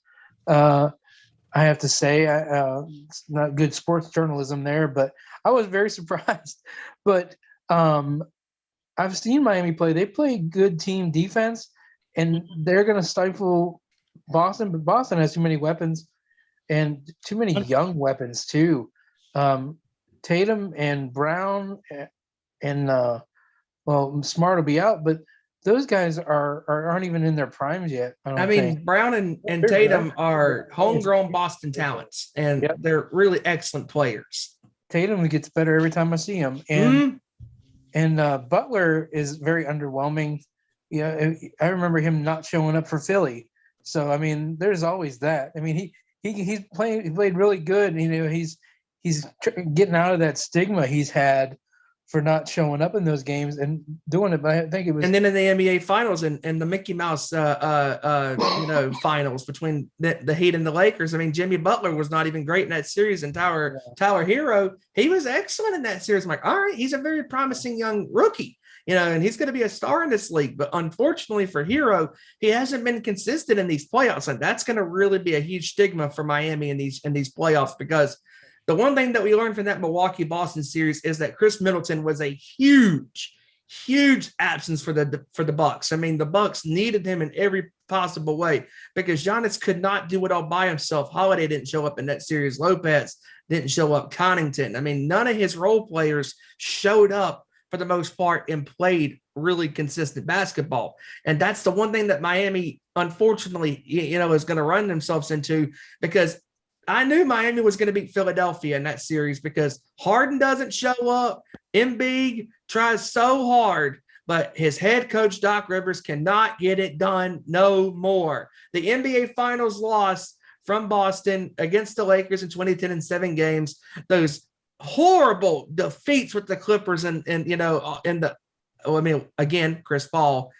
Speaker 4: I have to say, it's not good sports journalism there, but I was very surprised. But I've seen Miami play. They play good team defense, and they're going to stifle Boston. But Boston has too many weapons and too many young weapons too. Tatum and Brown and Smart will be out, but those guys aren't even in their primes yet. I mean,
Speaker 6: Brown and Tatum are homegrown Boston talents, and they're really excellent players.
Speaker 4: Tatum gets better every time I see him, and Butler is very underwhelming. Yeah, I remember him not showing up for Philly. So I mean, there's always that. I mean, he played really good. He's getting out of that stigma he's had for not showing up in those games and doing it. But I think it was,
Speaker 6: and then in the NBA Finals and the Mickey Mouse finals between the Heat and the Lakers. I mean, Jimmy Butler was not even great in that series, and Tyler Hero, he was excellent in that series. I'm like, all right, he's a very promising young rookie, and he's going to be a star in this league. But unfortunately for Hero, he hasn't been consistent in these playoffs, and that's going to really be a huge stigma for Miami in these playoffs, because the one thing that we learned from that Milwaukee-Boston series is that Chris Middleton was a huge absence for the Bucks. I mean, the Bucks needed him in every possible way because Giannis could not do it all by himself. Holiday didn't show up in that series. Lopez didn't show up. Connington. I mean, none of his role players showed up for the most part and played really consistent basketball. And that's the one thing that Miami, unfortunately, is going to run themselves into, because I knew Miami was going to beat Philadelphia in that series because Harden doesn't show up. Embiid tries so hard, but his head coach, Doc Rivers, cannot get it done no more. The NBA Finals loss from Boston against the Lakers in 2010 in 7 games, those horrible defeats with the Clippers again, Chris Paul,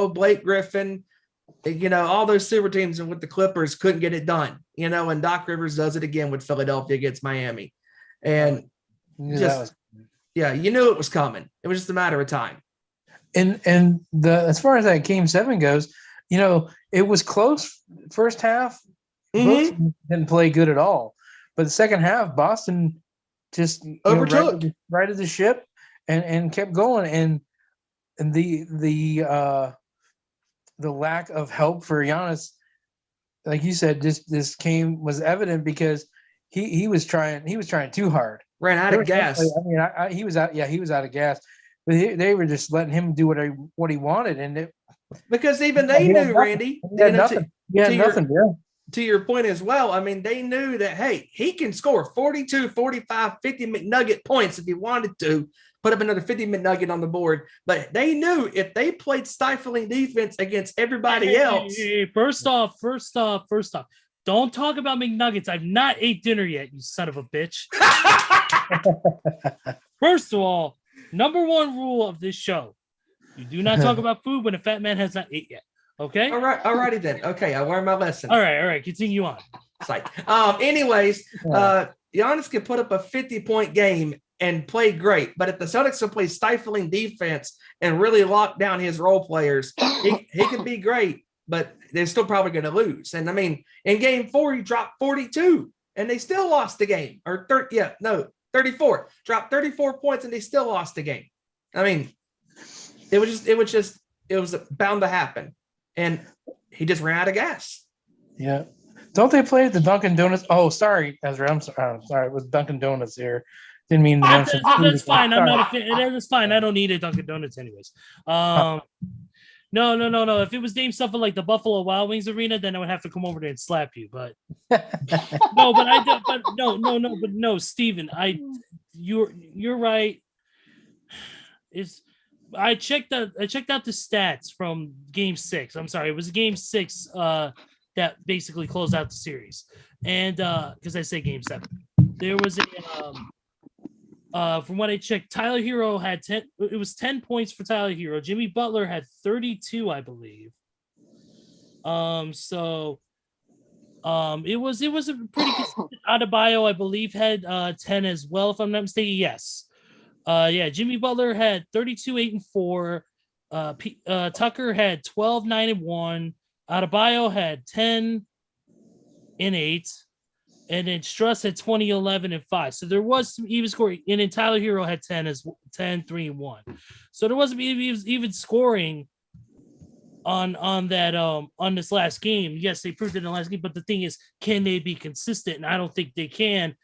Speaker 6: Blake Griffin, all those super teams and with the Clippers couldn't get it done, and Doc Rivers does it again with Philadelphia against Miami. And you knew it was coming. It was just a matter of time.
Speaker 4: And as far as that game 7 goes, it was close first half. Both didn't play good at all. But the second half, Boston just
Speaker 6: overtook,
Speaker 4: righted the ship and kept going. And the lack of help for Giannis, like you said, this was evident because he was trying too hard.
Speaker 6: Ran out of gas.
Speaker 4: I mean, he was out of gas. But they were just letting him do what he wanted, and
Speaker 6: because even they knew, Randy,
Speaker 4: he had nothing.
Speaker 6: To your point as well, I mean, they knew that, hey, he can score 42, 45, 50 McNugget points if he wanted to, put up another 50 McNugget on the board. But they knew if they played stifling defense against everybody else.
Speaker 3: First off, Don't talk about McNuggets. I've not ate dinner yet, you son of a bitch. First of all, number one rule of this show: you do not talk about food when a fat man has not ate yet. Okay.
Speaker 6: All right. Alrighty then. Okay, I learned my lesson.
Speaker 3: All right. Continue on.
Speaker 6: Psych. Anyways, Giannis could put up a 50-point game and play great, but if the Celtics will play stifling defense and really lock down his role players, he could be great, but they're still probably going to lose. And I mean, in game 4, he dropped 42 and they still lost the game. Or 34. Dropped 34 points and they still lost the game. I mean, it was bound to happen. And he just ran out of gas.
Speaker 4: Yeah. Don't they play at the Dunkin' Donuts? Oh, sorry, Ezra. I'm sorry. It was Dunkin' Donuts here. Didn't mean to mention.
Speaker 3: That's fine. I'm not a fan. That's fine. I don't need a Dunkin' Donuts anyways. No. If it was named something like the Buffalo Wild Wings Arena, then I would have to come over there and slap you. But no, Steven, you're right. I checked out the stats from Game 6. I'm sorry, it was Game 6 that basically closed out the series, and because I say Game 7, there was from what I checked, Tyler Hero had 10. It was 10 points for Tyler Hero. Jimmy Butler had 32, I believe. It was a pretty consistent. Adebayo, I believe, had 10 as well, if I'm not mistaken. Yes. Jimmy Butler had 32, 8, and 4. Tucker had 12, 9, and 1. Adebayo had 10 and 8. And then Struss had 20, 11, and 5. So there was some even scoring. And then Tyler Hero had 10, 3, and 1. So there wasn't even scoring on that on this last game. Yes, they proved it in the last game, but the thing is, can they be consistent? And I don't think they can.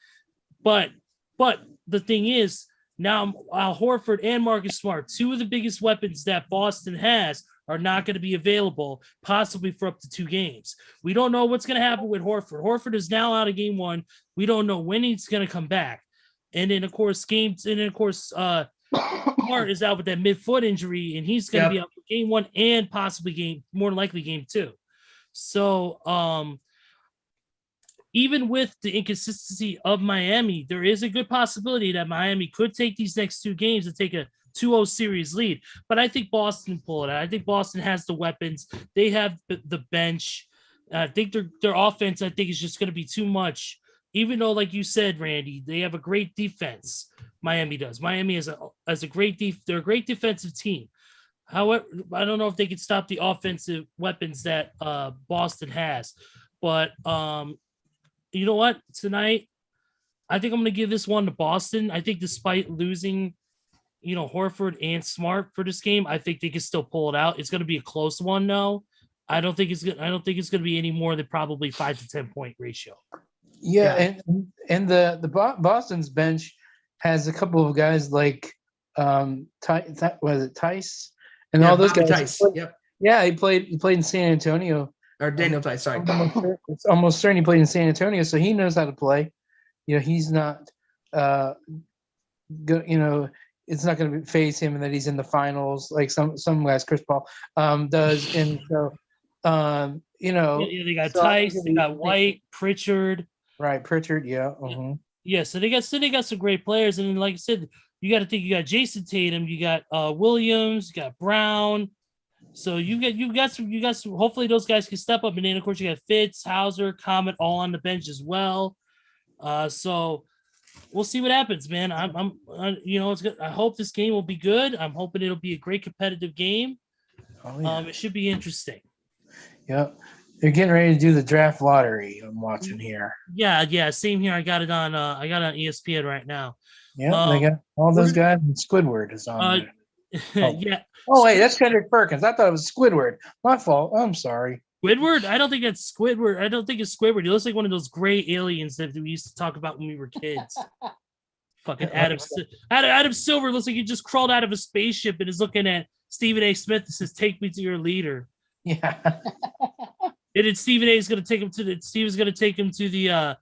Speaker 3: But the thing is, now Al Horford and Marcus Smart, two of the biggest weapons that Boston has, are not going to be available, possibly for up to 2 games. We don't know what's going to happen with Horford. Horford is now out of game 1. We don't know when he's going to come back. And then, of course, Smart is out with that midfoot injury, and he's going to be out for game 1 and possibly more than likely game 2. So even with the inconsistency of Miami, there is a good possibility that Miami could take these next 2 games and take a 2-0 series lead. But I think Boston pull it out. I think Boston has the weapons. They have the bench. I think their offense, I think, is just going to be too much. Even though, like you said, Randy, they have a great defense. Miami does. Miami is a great they're a great defensive team. However, I don't know if they can stop the offensive weapons that Boston has. But you know what? Tonight, I think I'm going to give this one to Boston. I think despite losing, Horford and Smart for this game, I think they can still pull it out. It's going to be a close one, though. I don't think it's going to be any more than probably 5 to 10 point ratio.
Speaker 4: Yeah. And the Boston's bench has a couple of guys like was it Tice and all those guys.
Speaker 6: Tice. Yep.
Speaker 4: Yeah, he played in San Antonio.
Speaker 6: Or Daniel Tice, sorry.
Speaker 4: It's almost certain he played in San Antonio, so he knows how to play. He's not it's not going to phase him and that he's in the finals like some guys, Chris Paul does. And so,
Speaker 3: they got Tice, they got White, Pritchard.
Speaker 4: Right, Pritchard, yeah. Uh-huh.
Speaker 3: Yeah, so they got some great players. And then, like I said, you got to think you got Jason Tatum, you got Williams, you got Brown. So you got some. Hopefully, those guys can step up. And then, of course, you got Fitz, Hauser, Comet, all on the bench as well. So we'll see what happens, man. It's good. I hope this game will be good. I'm hoping it'll be a great competitive game. Oh, yeah. It should be interesting.
Speaker 4: Yeah, they're getting ready to do the draft lottery. I'm watching here.
Speaker 3: Yeah, same here. I got it on ESPN right now.
Speaker 4: Yeah, they got all those guys, and Squidward is on there.
Speaker 3: Yeah.
Speaker 4: Oh wait, that's Kendrick Perkins. I thought it was Squidward. My fault. I'm sorry.
Speaker 3: Squidward? I don't think it's Squidward. I don't think it's Squidward. He looks like one of those gray aliens that we used to talk about when we were kids. Fucking Adam Silver looks like he just crawled out of a spaceship and is looking at Stephen A. Smith and says, "Take me to your leader."
Speaker 4: Yeah.
Speaker 3: And then Stephen A. is going to take him to Steven's going to take him to the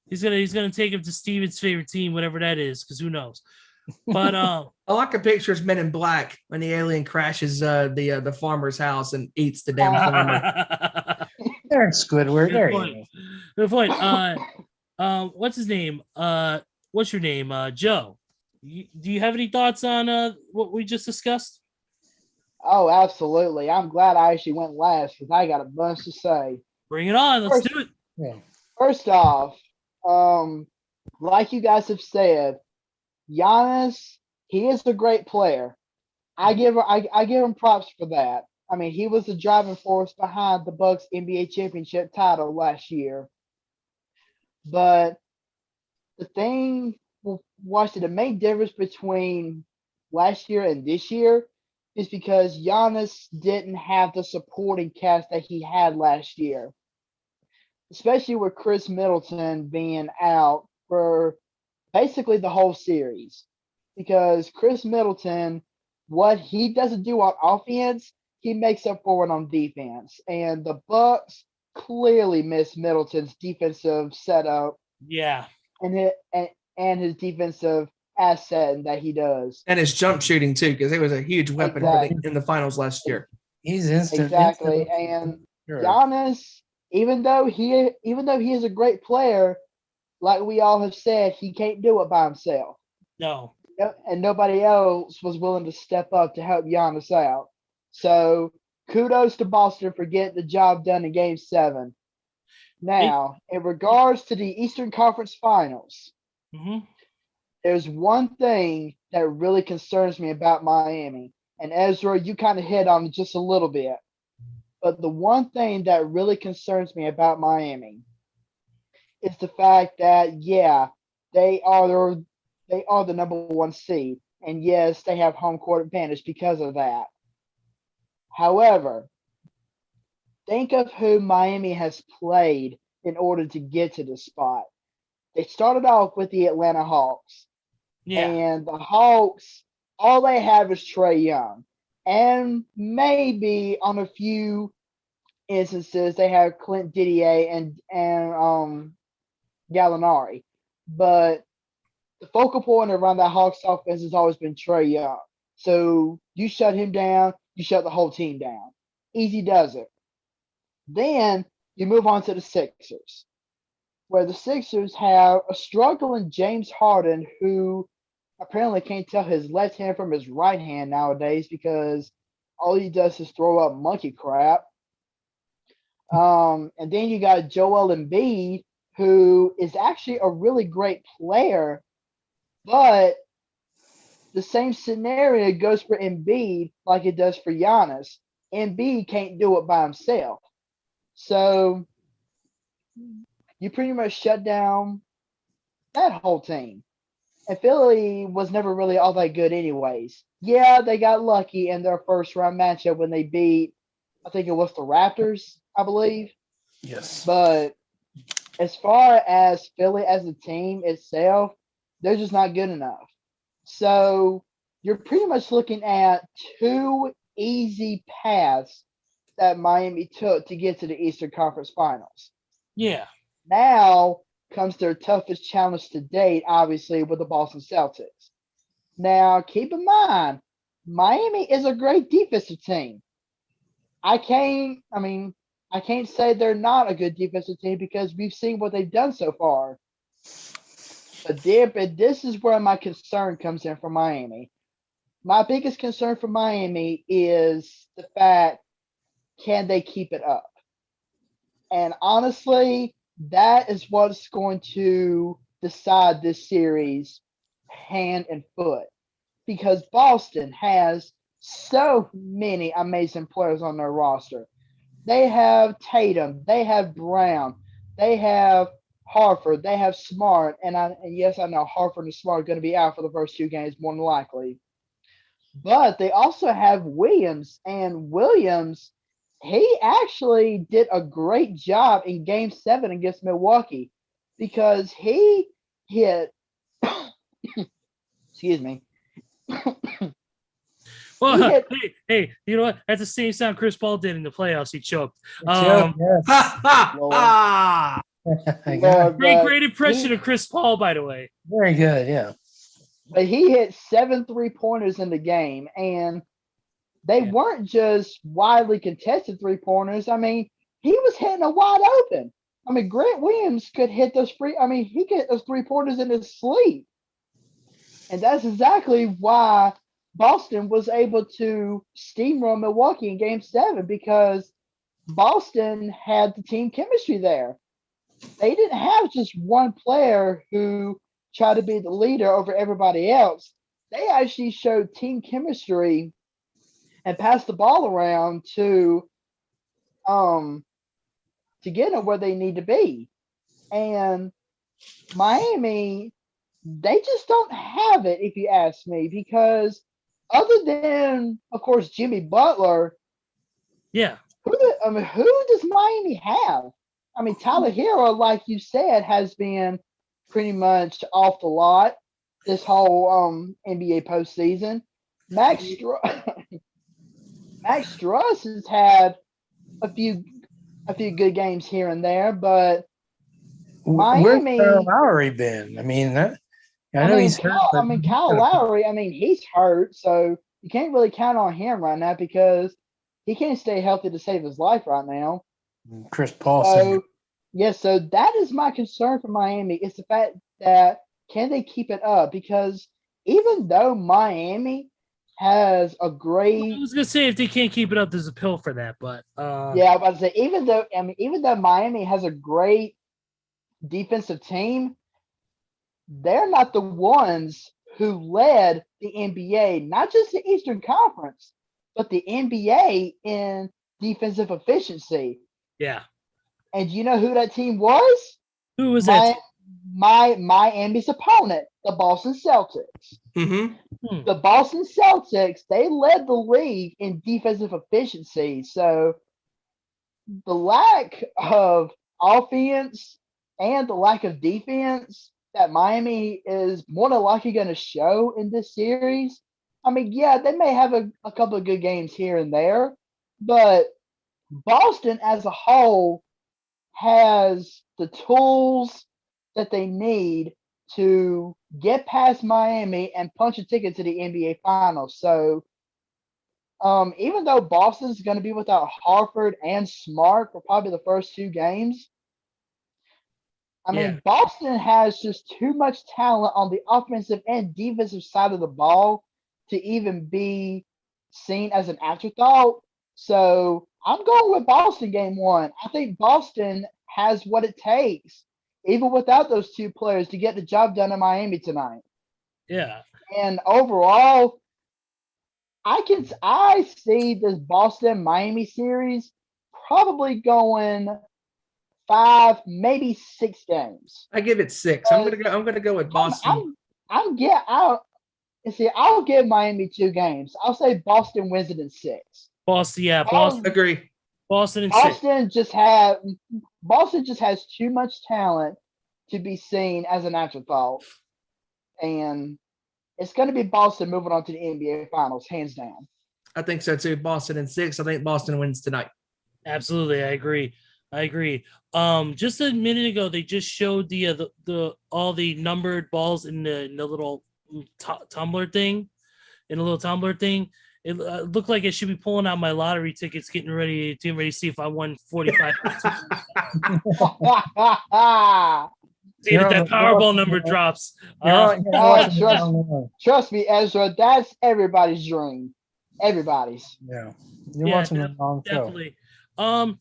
Speaker 3: he's going to take him to Steven's favorite team, whatever that is, because who knows. But
Speaker 6: all I can picture is Men in Black when the alien crashes the farmer's house and eats the damn farmer.
Speaker 4: There's Squidward. There you go.
Speaker 3: Good point. What's his name? What's your name? Joe. Do you have any thoughts on what we just discussed?
Speaker 5: Oh, absolutely. I'm glad I actually went last because I got a bunch to say.
Speaker 3: Bring it on. Let's
Speaker 5: First-
Speaker 3: do it.
Speaker 4: Yeah.
Speaker 5: First off, like you guys have said, Giannis, he is a great player. I give him props for that. I mean, he was the driving force behind the Bucks NBA championship title last year. But the thing was the main difference between last year and this year is because Giannis didn't have the supporting cast that he had last year, especially with Chris Middleton being out for basically the whole series. Because Chris Middleton, what he doesn't do on offense, he makes up for it on defense. And the Bucks clearly miss Middleton's defensive setup
Speaker 3: Yeah.
Speaker 5: and his defensive asset that he does.
Speaker 6: And his jump shooting too, because it was a huge weapon in the finals last year.
Speaker 4: He's instant.
Speaker 5: Exactly.
Speaker 4: instant.
Speaker 5: And
Speaker 4: Sure.
Speaker 5: Giannis, even though he is a great player, like we all have said, he can't do it by himself.
Speaker 3: No.
Speaker 5: And nobody else was willing to step up to help Giannis out. So kudos to Boston for getting the job done in Game 7. Now, in regards to the Eastern Conference Finals,
Speaker 3: Mm-hmm.
Speaker 5: there's one thing that really concerns me about Miami. And Ezra, you kind of hit on it just a little bit. But the one thing that really concerns me about Miami is the fact that, yeah, they are the number one seed. And yes, they have home court advantage because of that. However, think of who Miami has played in order to get to this spot. They started off with the Atlanta Hawks.
Speaker 3: Yeah.
Speaker 5: And the Hawks, all they have is Trae Young. And maybe on a few instances, they have Clint Didier and Gallinari. But the focal point around that Hawks offense has always been Trae Young. So you shut him down, you shut the whole team down. Easy does it. Then you move on to the Sixers, where the Sixers have a struggling James Harden who apparently can't tell his left hand from his right hand nowadays because all he does is throw up monkey crap. And then you got Joel Embiid, who is actually a really great player, but the same scenario goes for Embiid like it does for Giannis. Embiid can't do it by himself. So you pretty much shut down that whole team. And Philly was never really all that good anyways. Yeah, they got lucky in their first round matchup when they beat, I think it was the Raptors, I believe.
Speaker 4: Yes.
Speaker 5: But as far as Philly as a team itself, they're just not good enough. So you're pretty much looking at two easy paths that Miami took to get to the Eastern Conference Finals.
Speaker 3: Yeah.
Speaker 5: Now comes their toughest challenge to date, obviously, with the Boston Celtics. Now, keep in mind, Miami is a great defensive team. I can't say they're not a good defensive team because we've seen what they've done so far. But this is where my concern comes in for Miami. My biggest concern for Miami is the fact, can they keep it up? And honestly, that is what's going to decide this series hand and foot. Because Boston has so many amazing players on their roster. They have Tatum, they have Brown, they have Harford, they have Smart, and yes, I know Harford and Smart are going to be out for the first two games more than likely. But they also have Williams, and Williams, he actually did a great job in Game 7 against Milwaukee because he hit excuse me.
Speaker 3: Well, hey, you know what? That's the same sound Chris Paul did in the playoffs. He choked.
Speaker 4: Yes.
Speaker 3: Great impression of Chris Paul, by the way.
Speaker 4: Very good. Yeah.
Speaker 5: But he hit 7 3-pointers in the game, and they weren't just widely contested 3-pointers. I mean, he was hitting them wide open. I mean, Grant Williams could hit those free. I mean, he could hit those 3-pointers in his sleep, and that's exactly why Boston was able to steamroll Milwaukee in Game 7 because Boston had the team chemistry there. They didn't have just one player who tried to be the leader over everybody else. They actually showed team chemistry and passed the ball around to get them where they need to be. And Miami, they just don't have it, if you ask me, because other than, of course, Jimmy Butler,
Speaker 3: Yeah.
Speaker 5: who does Miami have? I mean, Tyler Hero, like you said, has been pretty much off the lot this whole NBA postseason. Max Struss has had a few good games here and there, but Miami.
Speaker 4: Where's Kyle Lowry been? I mean, I know he's hurt.
Speaker 5: Kyle Lowry. I mean, he's hurt, so you can't really count on him right now because he can't stay healthy to save his life right now.
Speaker 4: Chris Paul.
Speaker 5: So that is my concern for Miami. It's the fact that can they keep it up? Because even though Miami has a great,
Speaker 3: I was gonna say if they can't keep it up, there's a pill for that. But
Speaker 5: yeah, I was about to say even though Miami has a great defensive team, they're not the ones who led the NBA, not just the Eastern Conference, but the NBA in defensive efficiency.
Speaker 3: Yeah.
Speaker 5: And you know who that team was?
Speaker 3: Who was that?
Speaker 5: Miami's opponent, the Boston Celtics.
Speaker 6: Mm-hmm.
Speaker 5: The Boston Celtics, they led the league in defensive efficiency. So the lack of offense and the lack of defense that Miami is more than likely going to show in this series. I mean, yeah, they may have a couple of good games here and there, but Boston as a whole has the tools that they need to get past Miami and punch a ticket to the NBA Finals. So even though Boston's going to be without Harford and Smart for probably the first 2 games, I mean, Boston has just too much talent on the offensive and defensive side of the ball to even be seen as an afterthought. So I'm going with Boston game 1. I think Boston has what it takes, even without those 2 players, to get the job done in Miami tonight.
Speaker 3: Yeah.
Speaker 5: And overall, I see this Boston-Miami series probably going 5, maybe 6 games.
Speaker 6: I give it 6. I'm gonna go with Boston.
Speaker 5: I'll give Miami 2 games. I'll say Boston wins it in 6.
Speaker 3: Boston, yeah, Boston.
Speaker 6: Agree.
Speaker 3: Boston and
Speaker 5: Boston just has too much talent to be seen as an afterthought, and it's going to be Boston moving on to the NBA Finals, hands down.
Speaker 6: I think so too. Boston in 6. I think Boston wins tonight.
Speaker 3: Absolutely, I agree. Just a minute ago, they just showed the all the numbered balls in the little tumbler thing. It looked like I should be pulling out my lottery tickets, getting ready to see if I won 45. See if that Powerball number drops.
Speaker 5: Trust me, Ezra, that's everybody's dream. Everybody's.
Speaker 4: Yeah. You're watching the wrong show.
Speaker 3: Definitely.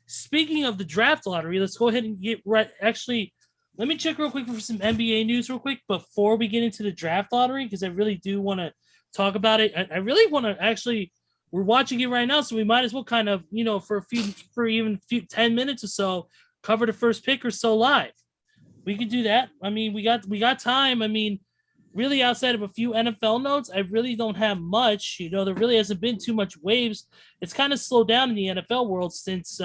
Speaker 3: Speaking of the draft lottery, let's go ahead and get right. Actually, let me check real quick for some NBA news real quick before we get into the draft lottery, because I really do want to talk about it. I really want to actually, we're watching it right now, so we might as well kind of, for even 10 minutes or so, cover the first pick or so live. We could do that. I mean, we got time. I mean, really outside of a few NFL notes, I really don't have much. There really hasn't been too much waves. It's kind of slowed down in the NFL world since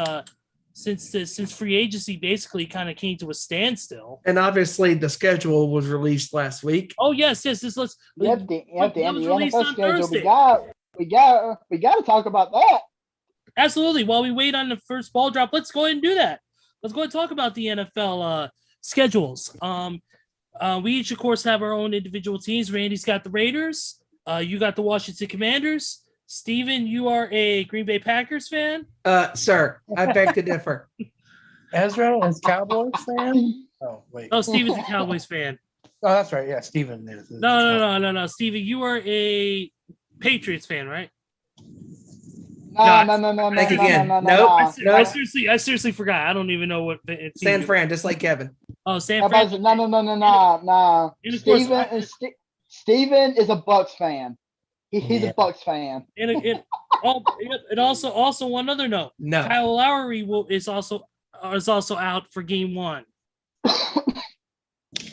Speaker 3: free agency basically kind of came to a standstill.
Speaker 6: And obviously the schedule was released last week.
Speaker 3: Oh yes. The
Speaker 5: NFL schedule. We got to talk about that.
Speaker 3: Absolutely. While we wait on the first ball drop, let's go ahead and do that. Let's go ahead and talk about the NFL schedules. We each, of course, have our own individual teams. Randy's got the Raiders. You got the Washington Commanders. Steven, you are a Green Bay Packers fan?
Speaker 6: Sir, I beg to differ.
Speaker 4: Ezra is Cowboys fan? Oh, wait.
Speaker 3: Oh, Steven's a Cowboys fan.
Speaker 4: Oh, that's right. Yeah, Steven is.
Speaker 3: No. Steven, you are a Patriots fan, right?
Speaker 5: No.
Speaker 6: Think again.
Speaker 5: No.
Speaker 6: Nope.
Speaker 3: I seriously forgot. I don't even know what
Speaker 6: San Fran, just like Kevin.
Speaker 3: Oh, San Fran.
Speaker 5: No.
Speaker 3: And of course,
Speaker 5: Steven is a Bucks fan. He's a Bucks fan.
Speaker 3: And also one other note.
Speaker 6: No.
Speaker 3: Kyle Lowry is also out for game 1.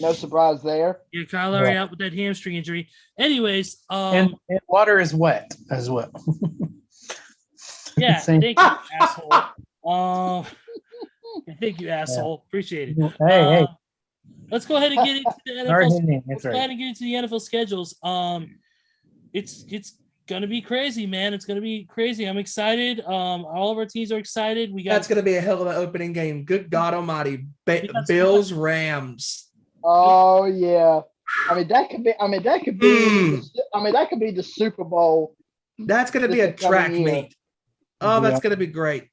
Speaker 5: No surprise there.
Speaker 3: Yeah, Kyle Lowry out with that hamstring injury. Anyways,
Speaker 4: and water is wet as well.
Speaker 3: Yeah, thank you, asshole. Thank you, asshole. Appreciate it.
Speaker 4: Hey.
Speaker 3: Let's go ahead and get into the NFL. Let's go ahead and get into the NFL schedules. It's gonna be crazy, man. It's gonna be crazy. I'm excited. All of our teams are excited.
Speaker 6: That's gonna be a hell of an opening game. Good God Almighty, Bills Rams.
Speaker 5: Oh yeah. That could be the Super Bowl.
Speaker 6: That's gonna be a track meet. Oh, that's gonna be great.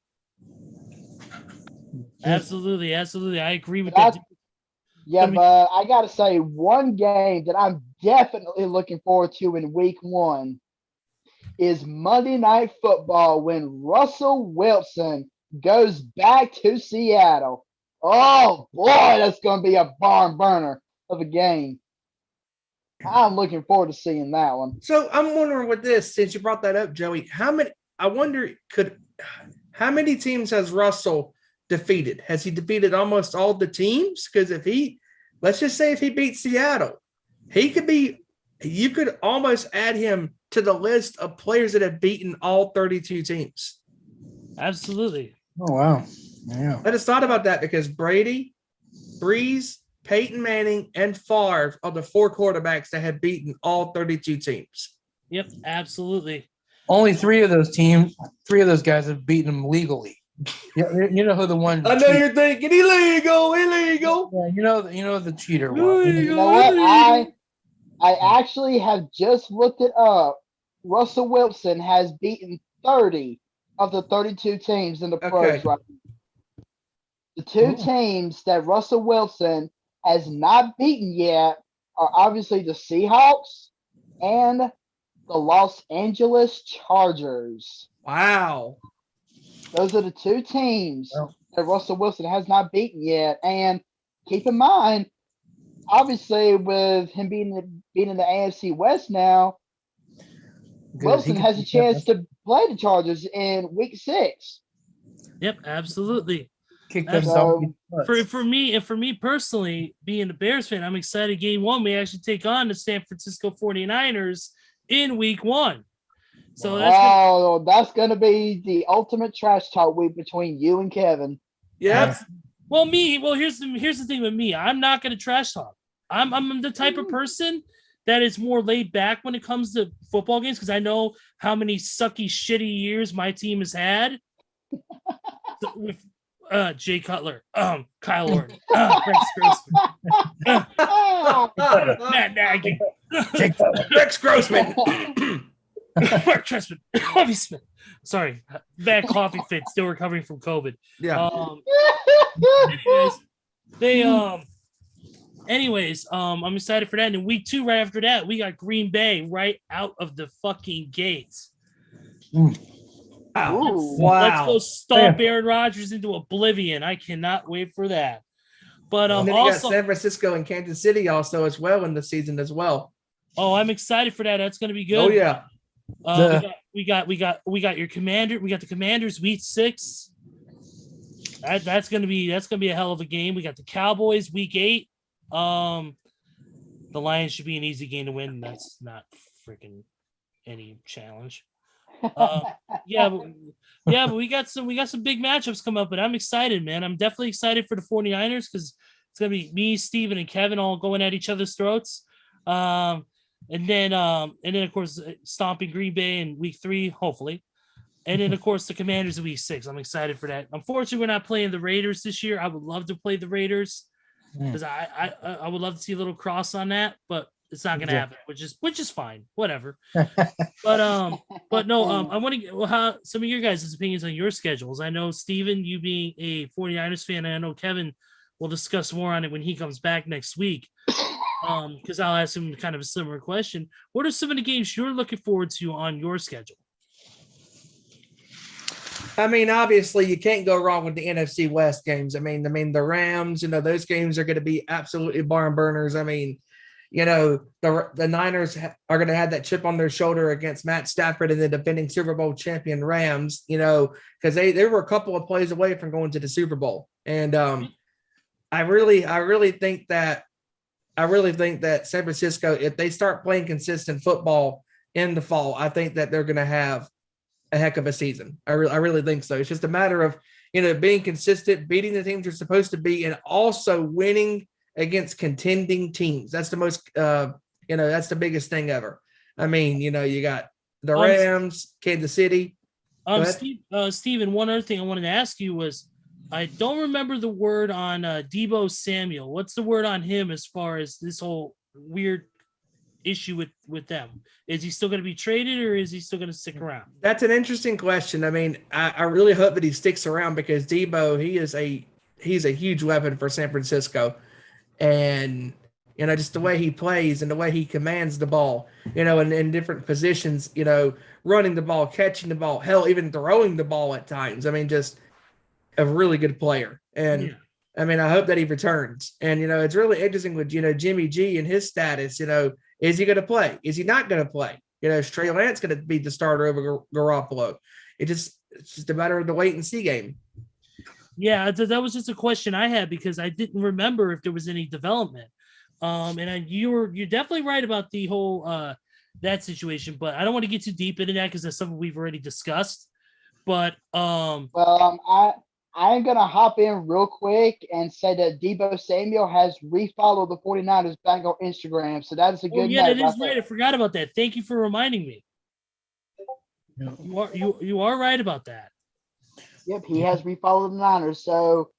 Speaker 3: Absolutely. I agree with that.
Speaker 5: Yeah, but I gotta say, one game that I'm definitely looking forward to in week 1 is Monday Night Football when Russell Wilson goes back to Seattle. Oh boy, that's gonna be a barn burner of a game. I'm looking forward to seeing that one.
Speaker 6: So I'm wondering with this, since you brought that up, Joey, how many teams has Russell defeated? Has he defeated almost all the teams? Because let's just say if he beats Seattle, you could almost add him to the list of players that have beaten all 32 teams.
Speaker 3: Absolutely.
Speaker 4: Oh, wow. Yeah.
Speaker 6: I just thought about that because Brady, Breeze, Peyton Manning, and Favre are the 4 quarterbacks that have beaten all 32 teams.
Speaker 3: Yep, absolutely.
Speaker 4: Only 3 of those guys have beaten him legally. You know who the one?
Speaker 6: I know you're thinking illegal.
Speaker 4: Yeah, you know the cheater one.
Speaker 5: You know what? I actually have just looked it up. Russell Wilson has beaten 30 of the 32 teams in the pros right now. The 2 teams that Russell Wilson has not beaten yet are obviously the Seahawks and the Los Angeles Chargers.
Speaker 6: Wow.
Speaker 5: Those are the 2 teams that Russell Wilson has not beaten yet. And keep in mind, obviously, with him being in the AFC West now, Wilson has a chance to play the Chargers in week 6.
Speaker 3: Yep, absolutely.
Speaker 4: Kick themselves.
Speaker 3: For me personally, being a Bears fan, I'm excited. Game 1, we actually take on the San Francisco 49ers in week 1. So
Speaker 5: that's going to be the ultimate trash talk week between you and Kevin.
Speaker 6: Yeah.
Speaker 3: Well, here's the thing with me. I'm not going to trash talk. I'm the type of person that is more laid back when it comes to football games because I know how many sucky, shitty years my team has had. With Jay Cutler, Kyle Orton, Rex Grossman, Matt Nagy,
Speaker 6: Rex Grossman,
Speaker 3: Mark Trestman, Harvey Smith. Sorry, bad coffee fit. Still recovering from COVID.
Speaker 6: Yeah.
Speaker 3: Anyways, I'm excited for that. And in week 2, right after that, we got Green Bay right out of the fucking gates.
Speaker 6: Wow.
Speaker 3: Let's go stomp Aaron Rodgers into oblivion. I cannot wait for that. But
Speaker 6: and then you got San Francisco and Kansas City also as well in the season as well.
Speaker 3: Oh, I'm excited for that. That's going to be good.
Speaker 6: Oh yeah.
Speaker 3: We got your commander. We got the Commanders week 6. That's gonna be a hell of a game. We got the Cowboys week 8. The Lions should be an easy game to win. That's not freaking any challenge. But we got some big matchups come up, but I'm excited, man. I'm definitely excited for the 49ers because it's gonna be me, Steven, and Kevin all going at each other's throats. And then of course stomping Green Bay in week 3, hopefully. And then of course the Commanders in week 6. I'm excited for that. Unfortunately, we're not playing the Raiders this year. I would love to play the Raiders because I would love to see a little cross on that, but It's not going to happen, which is fine. Whatever. But no, I want to get how some of your guys' opinions on your schedules. I know Steven, you being a 49ers fan, and I know Kevin will discuss more on it when he comes back next week. Because I'll ask him kind of a similar question. What are some of the games you're looking forward to on your schedule?
Speaker 6: I mean, obviously, you can't go wrong with the NFC West games. I mean, the Rams, those games are going to be absolutely barn burners. I mean, the Niners are going to have that chip on their shoulder against Matt Stafford and the defending Super Bowl champion Rams, because they were a couple of plays away from going to the Super Bowl. And I really think that San Francisco, if they start playing consistent football in the fall, I think that they're going to have a heck of a season. I really think so. It's just a matter of, being consistent, beating the teams you're supposed to be, and also winning against contending teams. That's the most, that's the biggest thing ever. I mean, you got the Rams, Kansas City.
Speaker 3: Steven, one other thing I wanted to ask you was, I don't remember the word on Deebo Samuel. What's the word on him as far as this whole weird issue with them? Is he still going to be traded, or is he still going to stick around?
Speaker 6: That's an interesting question. I mean, I really hope that he sticks around, because Deebo, he's a huge weapon for San Francisco. And, just the way he plays and the way he commands the ball, in different positions, running the ball, catching the ball, hell, even throwing the ball at times. I mean, just a really good player. And I mean, I hope that he returns. And, it's really interesting with, Jimmy G and his status. Is he going to play? Is he not going to play? Is Trey Lance going to be the starter over Garoppolo? It's just a matter of the wait and see game.
Speaker 3: Yeah, that was just a question I had, because I didn't remember if there was any development. You're definitely right about the whole that situation, but I don't want to get too deep into that because that's something we've already discussed. But
Speaker 5: I'm going to hop in real quick and say that Deebo Samuel has refollowed the 49ers back on Instagram. So that is a good
Speaker 3: that is right. I forgot about that. Thank you for reminding me. You are right about that.
Speaker 5: Yep, he has refollowed the Niners. So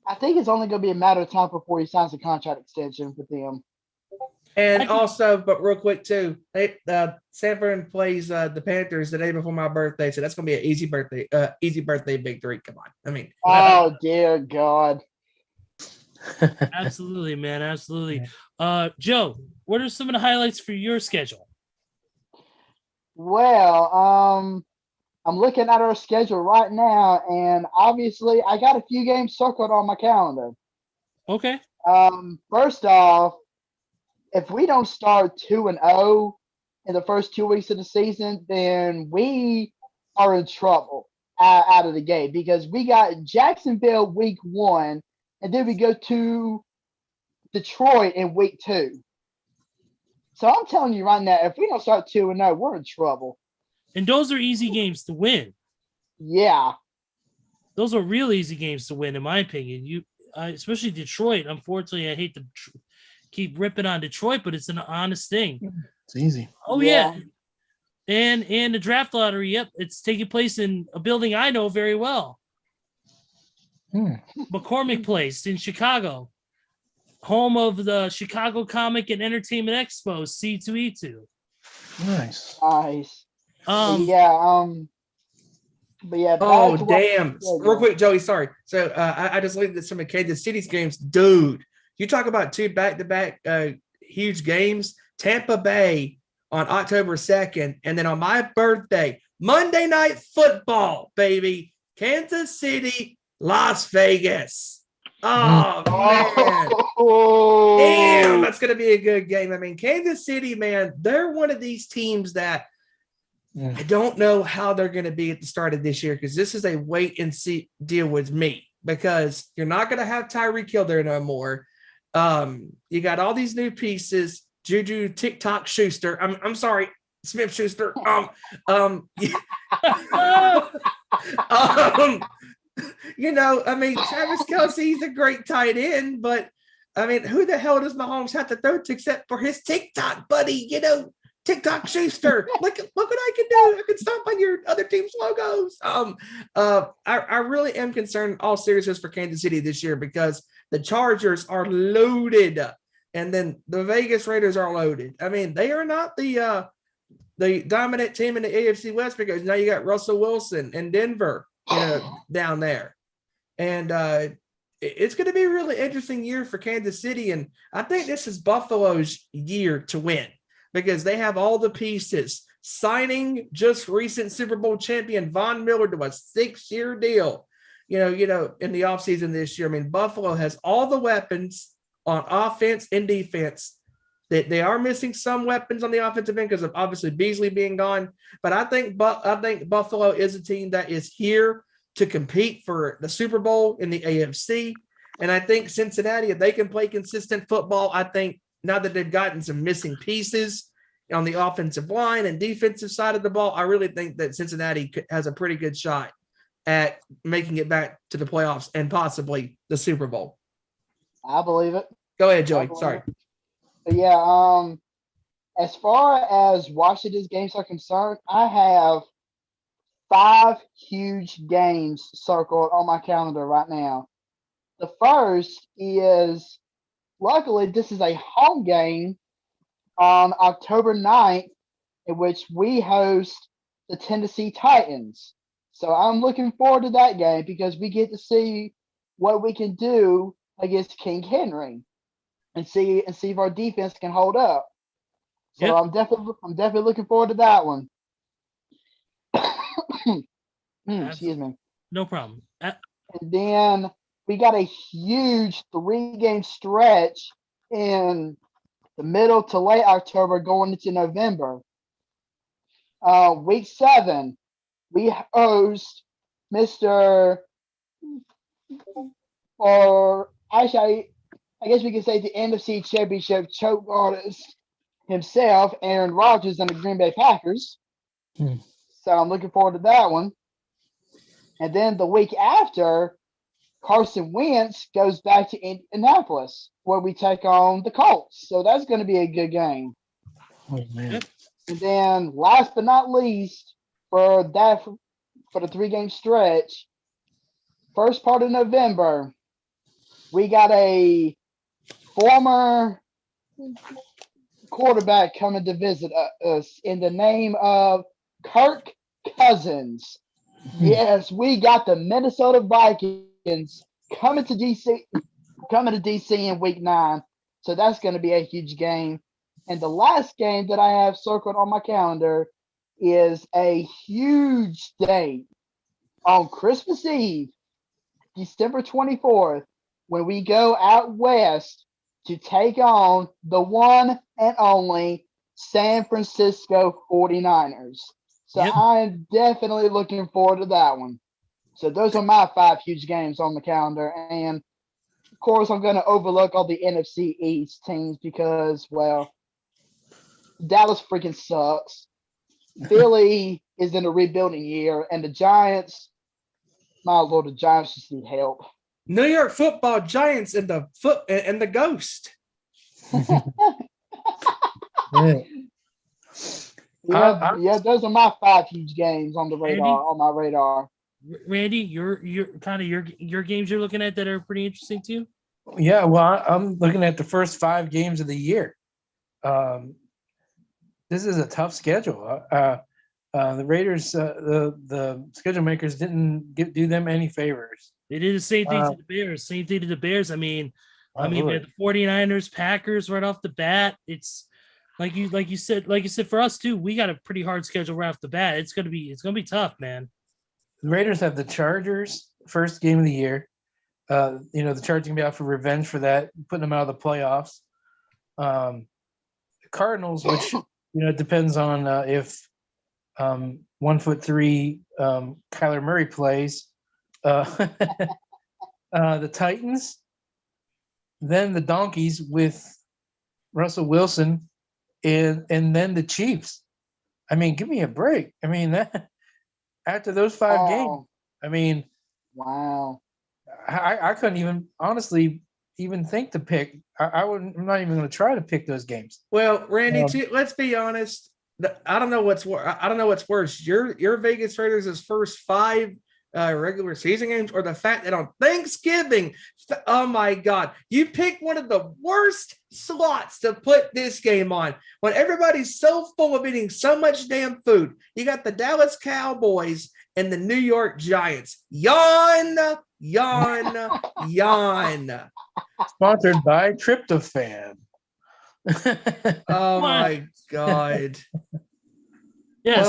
Speaker 5: I think it's only going to be a matter of time before he signs a contract extension with them.
Speaker 6: And also, but real quick too, Sanford plays the Panthers the day before my birthday, so that's gonna be an easy birthday victory. Come on, I mean,
Speaker 5: oh dear God.
Speaker 3: Absolutely, man, absolutely. Joe, what are some of the highlights for your schedule?
Speaker 5: Well, I'm looking at our schedule right now, and obviously, I got a few games circled on my calendar.
Speaker 3: Okay.
Speaker 5: First off, if we don't start 2-0 in the first 2 weeks of the season, then we are in trouble out of the gate, because we got Jacksonville week 1, and then we go to Detroit in week 2. So I'm telling you right now, if we don't start 2-0, we're in trouble.
Speaker 3: And those are easy games to win.
Speaker 5: Yeah.
Speaker 3: Those are real easy games to win, in my opinion. Especially Detroit. Unfortunately, I hate to keep ripping on Detroit, but it's an honest thing.
Speaker 4: It's easy.
Speaker 3: Oh yeah. And the draft lottery, yep, it's taking place in a building I know very well. McCormick Place in Chicago, home of the Chicago Comic and Entertainment Expo, C2E2.
Speaker 4: Nice.
Speaker 5: But yeah.
Speaker 6: Oh damn! Real quick, Joey. Sorry. So I just looked at some of Kansas City's games, dude. You talk about 2 back-to-back huge games. Tampa Bay on October 2nd, and then on my birthday, Monday Night Football, baby. Kansas City, Las Vegas. Oh, man. Damn, that's going to be a good game. I mean, Kansas City, man, they're one of these teams that I don't know how they're going to be at the start of this year, because this is a wait-and-see deal with me, because you're not going to have Tyreek Hill there no more. You got all these new pieces, Juju TikTok Schuster. I'm sorry, Smith Schuster. I mean, Travis Kelce's a great tight end, but I mean, who the hell does Mahomes have to throw to except for his TikTok buddy? TikTok Schuster. Look what I can do. I can stomp on your other team's logos. I really am concerned, all seriousness, for Kansas City this year, because the Chargers are loaded. and then the Vegas Raiders are loaded. I mean, they are not the dominant team in the AFC West because now you got Russell Wilson and Denver, down there. And it's going to be a really interesting year for Kansas City. And I think this is Buffalo's year to win because they have all the pieces. Signing just recent Super Bowl champion Von Miller to a 6-year deal, in the offseason this year. I mean, Buffalo has all the weapons on offense and defense. They are missing some weapons on the offensive end because of obviously Beasley being gone. But I think Buffalo is a team that is here to compete for the Super Bowl in the AFC. And I think Cincinnati, if they can play consistent football, I think now that they've gotten some missing pieces on the offensive line and defensive side of the ball, I really think that Cincinnati has a pretty good shot at making it back to the playoffs and possibly the Super Bowl.
Speaker 5: I believe it.
Speaker 6: Go ahead, Joey. Sorry.
Speaker 5: But yeah, as far as Washington's games are concerned, I have 5 huge games circled on my calendar right now. The first is, luckily, this is a home game on October 9th, in which we host the Tennessee Titans. So I'm looking forward to that game because we get to see what we can do against King Henry and see if our defense can hold up. So
Speaker 3: Yep.
Speaker 5: I'm definitely looking forward to that one. Excuse me.
Speaker 3: No problem.
Speaker 5: And then we got a huge 3-game stretch in the middle to late October going into November. Week 7, we host Mr. or actually, I guess we could say the NFC Championship choke artist himself, Aaron Rodgers and the Green Bay Packers. So I'm looking forward to that one. And then the week after, Carson Wentz goes back to Indianapolis where we take on the Colts. So that's going to be a good game.
Speaker 4: Oh, man.
Speaker 3: Yep.
Speaker 5: And then last but not least, for the 3-game stretch, first part of November, we got a former quarterback coming to visit us in the name of Kirk Cousins. Yes, we got the Minnesota Vikings coming to DC in week 9. So that's going to be a huge game. And the last game that I have circled on my calendar is a huge date on Christmas Eve, December 24th, when we go out west to take on the one and only San Francisco 49ers. So
Speaker 3: Yep.
Speaker 5: I'm definitely looking forward to that one. So those are my 5 huge games on the calendar. And of course, I'm going to overlook all the NFC East teams because, well, Dallas freaking sucks. Philly is in a rebuilding year, and the Giants, my Lord, the Giants just need help.
Speaker 6: New York Football Giants and the Ghost.
Speaker 4: Yeah.
Speaker 5: Yeah, those are my 5 huge games on the radar. On my radar.
Speaker 3: Randy, your games you're looking at that are pretty interesting to you?
Speaker 4: Yeah, well, I'm looking at the first 5 games of the year. This is a tough schedule. The Raiders, the schedule makers didn't do them any favors.
Speaker 3: They did the same thing to the Bears. Same thing to the Bears. I mean, we had the 49ers, Packers right off the bat. It's like you said for us too. We got a pretty hard schedule right off the bat. It's gonna be tough, man.
Speaker 4: The Raiders have the Chargers first game of the year. The Chargers can be out for revenge for that, putting them out of the playoffs. The Cardinals, which it depends on if 1'3" Kyler Murray plays. The Titans, then the Donkeys with Russell Wilson, and then the Chiefs. I mean, give me a break. I mean, that after those 5 games, I mean,
Speaker 5: wow.
Speaker 4: I couldn't even honestly even think to pick. I'm not even going to try to pick those games.
Speaker 6: Well, Randy, let's be honest. I don't know what's worse. Your Vegas Raiders' first 5 regular season games, or the fact that on Thanksgiving, oh my God, you picked one of the worst slots to put this game on when everybody's so full of eating so much damn food. You got the Dallas Cowboys and the New York Giants. Yawn, yawn, yawn.
Speaker 4: Sponsored by Tryptophan.
Speaker 6: Oh my God.
Speaker 3: Yes.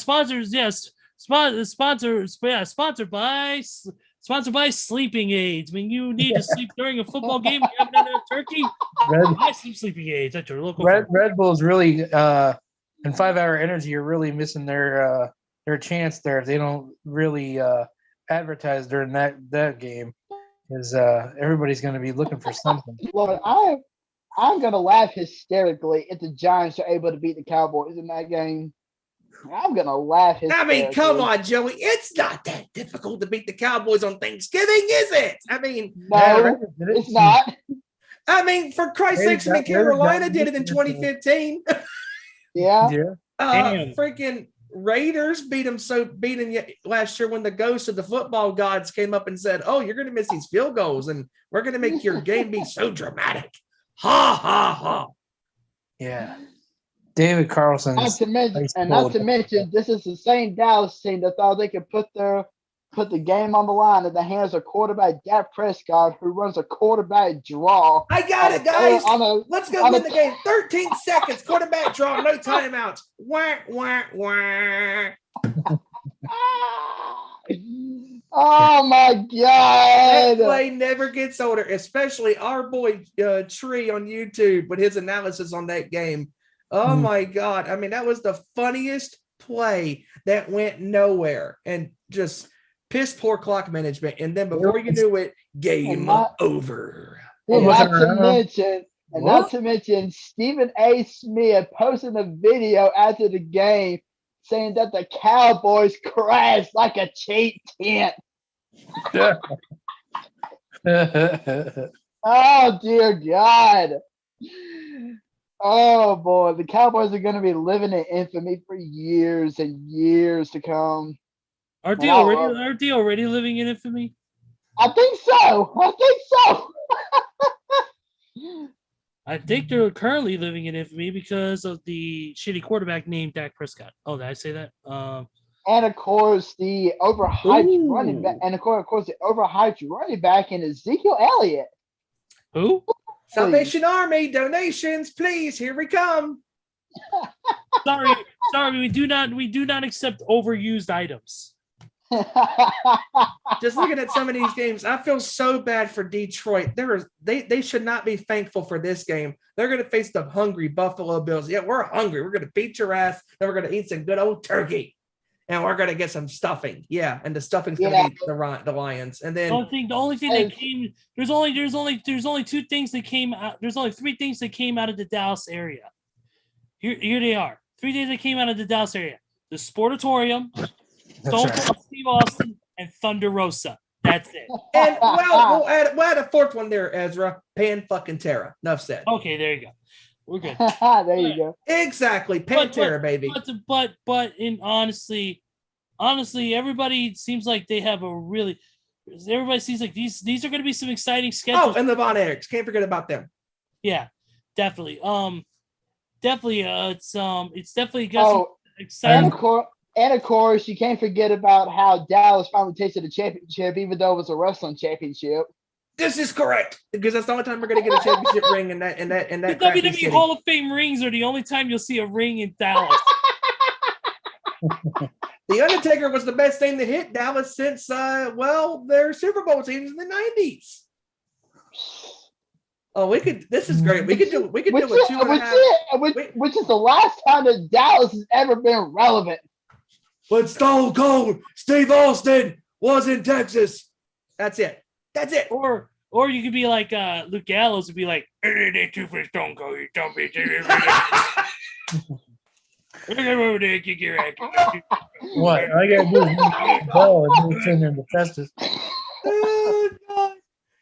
Speaker 3: Sponsors. Yes, sponsored by sleeping aids. When you need to sleep during a football game, you haven't had enough turkey. Buy some sleeping aids at your local.
Speaker 4: Red Bull's really in 5 Hour Energy are really missing their chance there. They don't really advertise during that game, because everybody's going to be looking for something.
Speaker 5: Well, I'm gonna laugh hysterically if the Giants are able to beat the Cowboys in that game. I'm gonna laugh hysterically.
Speaker 6: I mean, come on, Joey. It's not that difficult to beat the Cowboys on Thanksgiving, is it? I mean,
Speaker 5: no, it's not.
Speaker 6: I mean, for Christ's sakes, I mean, Carolina did it in 2015.
Speaker 5: Yeah.
Speaker 6: Freaking Raiders beat them last year when the ghost of the football gods came up and said, "Oh, you're going to miss these field goals, and we're going to make your game be so dramatic." Ha ha ha!
Speaker 4: Yeah, David Carlson.
Speaker 5: Not to mention, this is the same Dallas team that thought they could put the game on the line in the hands of quarterback Dak Prescott, who runs a quarterback draw.
Speaker 6: I got it, guys. Let's go win the game. 13 seconds, quarterback draw, no timeouts. Wah wah wah.
Speaker 5: Oh my God!
Speaker 6: That play never gets older, especially our boy Tree on YouTube with his analysis on that game. Oh my God! I mean, that was the funniest play that went nowhere and just piss poor clock management. And then before you knew it, game over.
Speaker 5: Not to mention, Stephen A. Smith posted a video after the game saying that the Cowboys crashed like a cheap tent. Oh, dear God. Oh, boy. The Cowboys are going to be living in infamy for years and years to come.
Speaker 3: Aren't they already living in infamy?
Speaker 5: I think so.
Speaker 3: I think they're currently living in infamy because of the shitty quarterback named Dak Prescott. Oh, did I say that?
Speaker 5: And of course, the overhyped running back, and of course, the overhyped running back in Ezekiel Elliott.
Speaker 3: Who?
Speaker 6: Salvation Army donations, please. Here we come.
Speaker 3: Sorry, we do not accept overused items.
Speaker 6: Just looking at some of these games, I feel so bad for Detroit. They should not be thankful for this game. They're going to face the hungry Buffalo Bills. Yeah, we're hungry. We're going to beat your ass. Then we're going to eat some good old turkey, and we're going to get some stuffing. Yeah, and the stuffing's going to be the Lions. And then
Speaker 3: the only thing that came there's only two things that came out. There's only three things that came out of the Dallas area. Here they are. 3 things that came out of the Dallas area: the Sportatorium, Stone Cold Steve Austin, and Thunder Rosa. That's it.
Speaker 6: And we'll add a fourth one there, Ezra. Pantera. Enough said.
Speaker 3: Okay, there you go. We're good.
Speaker 5: There you go.
Speaker 6: Exactly, Pantera, baby.
Speaker 3: But honestly, everybody seems like they have a really. Everybody seems like these are going to be some exciting schedules.
Speaker 6: Oh, and the Von Erichs. Can't forget about them.
Speaker 3: Yeah, definitely. It's definitely got some exciting.
Speaker 5: And of course, you can't forget about how Dallas finally tasted the championship, even though it was a wrestling championship.
Speaker 6: This is correct, because that's the only time we're going to get a championship ring in that.
Speaker 3: The WWE Hall of Fame rings are the only time you'll see a ring in Dallas.
Speaker 6: The Undertaker was the best thing to hit Dallas since their Super Bowl teams in the 90s. Oh, this is great. We could do a 2.5.
Speaker 5: Which is the last time that Dallas has ever been relevant.
Speaker 6: When Stone Cold Steve Austin was in Texas. That's it.
Speaker 3: Or you could be like Luke Gallows would be like, "They two for Stone Cold, you don't be."
Speaker 4: What? I gotta do is ball and move in the Festus.
Speaker 6: Oh God!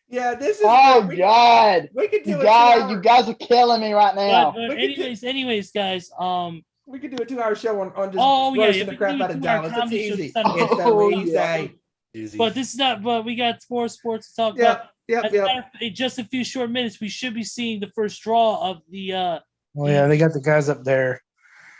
Speaker 6: Yeah, this is.
Speaker 5: Oh God!
Speaker 6: We could do
Speaker 5: it. You guys are killing me right now.
Speaker 3: But anyways, guys.
Speaker 6: We could do a 2-hour show on just
Speaker 3: we
Speaker 6: roasting the
Speaker 3: can
Speaker 6: crap
Speaker 3: do a
Speaker 6: out of
Speaker 3: 2-hour
Speaker 6: Dallas. It's
Speaker 3: comedy show
Speaker 6: easy.
Speaker 3: Sunday.
Speaker 6: It's so
Speaker 5: Oh,
Speaker 6: easy.
Speaker 5: yeah.
Speaker 7: Easy.
Speaker 3: But this is not. But we got more sports to talk about.
Speaker 6: Yep.
Speaker 3: In just a few short minutes, we should be seeing the first draw of the.
Speaker 4: Oh yeah, they got the guys up there.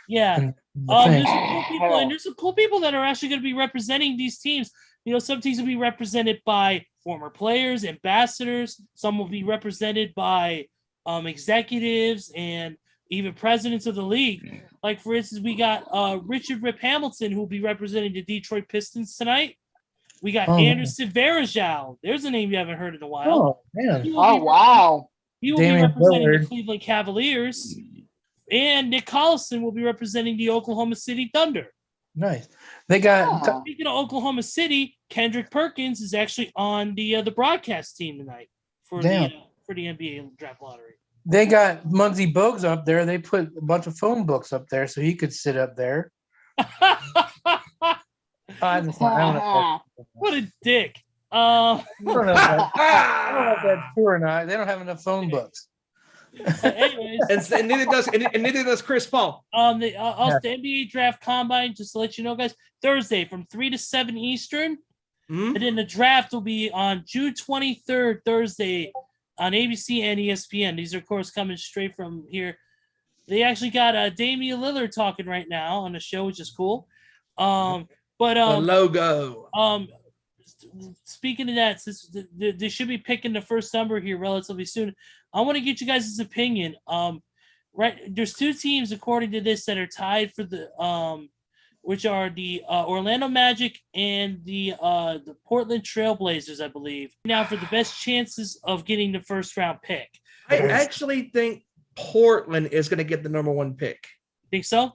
Speaker 3: Yeah.
Speaker 4: in the thing.
Speaker 3: There's some cool people, and there's some cool people that are actually going to be representing these teams. You know, some teams will be represented by former players, ambassadors. Some will be represented by executives and even presidents of the league. Like, for instance, we got Richard Rip Hamilton, who will be representing the Detroit Pistons tonight. We got Anderson Varejao. There's a name you haven't heard in a while.
Speaker 4: Oh man,
Speaker 3: He will
Speaker 5: Oh,
Speaker 3: be-
Speaker 5: wow.
Speaker 3: He will
Speaker 4: Damian
Speaker 3: be representing
Speaker 4: Lillard.
Speaker 3: the Cleveland Cavaliers. And Nick Collison will be representing the Oklahoma City Thunder.
Speaker 4: nice. They got
Speaker 5: Ah.
Speaker 3: Speaking of Oklahoma City, Kendrick Perkins is actually on the broadcast team tonight for
Speaker 4: Damn.
Speaker 3: the NBA draft lottery.
Speaker 4: they got Muggsy Bogues up there. They put a bunch of phone books up there so he could sit up there. I don't know.
Speaker 3: What a dick.
Speaker 4: I don't know if that's true or not. They don't have enough phone books.
Speaker 3: So anyways,
Speaker 6: And neither does Chris Paul.
Speaker 3: the NBA draft combine, just to let you know, guys, Thursday from 3 to 7 Eastern.
Speaker 6: Mhm.
Speaker 3: And then the draft will be on June 23rd, Thursday, on ABC and ESPN. These are, of course, coming straight from here. They actually got Damian Lillard talking right now on the show, which is cool.
Speaker 6: The logo.
Speaker 3: Speaking of that, since they should be picking the first number here relatively soon, I want to get you guys' opinion. Right, there's two teams according to this that are tied for the which are the Orlando Magic and the Portland Trailblazers, I believe. Now for the best chances of getting the first round pick.
Speaker 6: I actually think Portland is going to get the number 1 pick.
Speaker 3: Think so?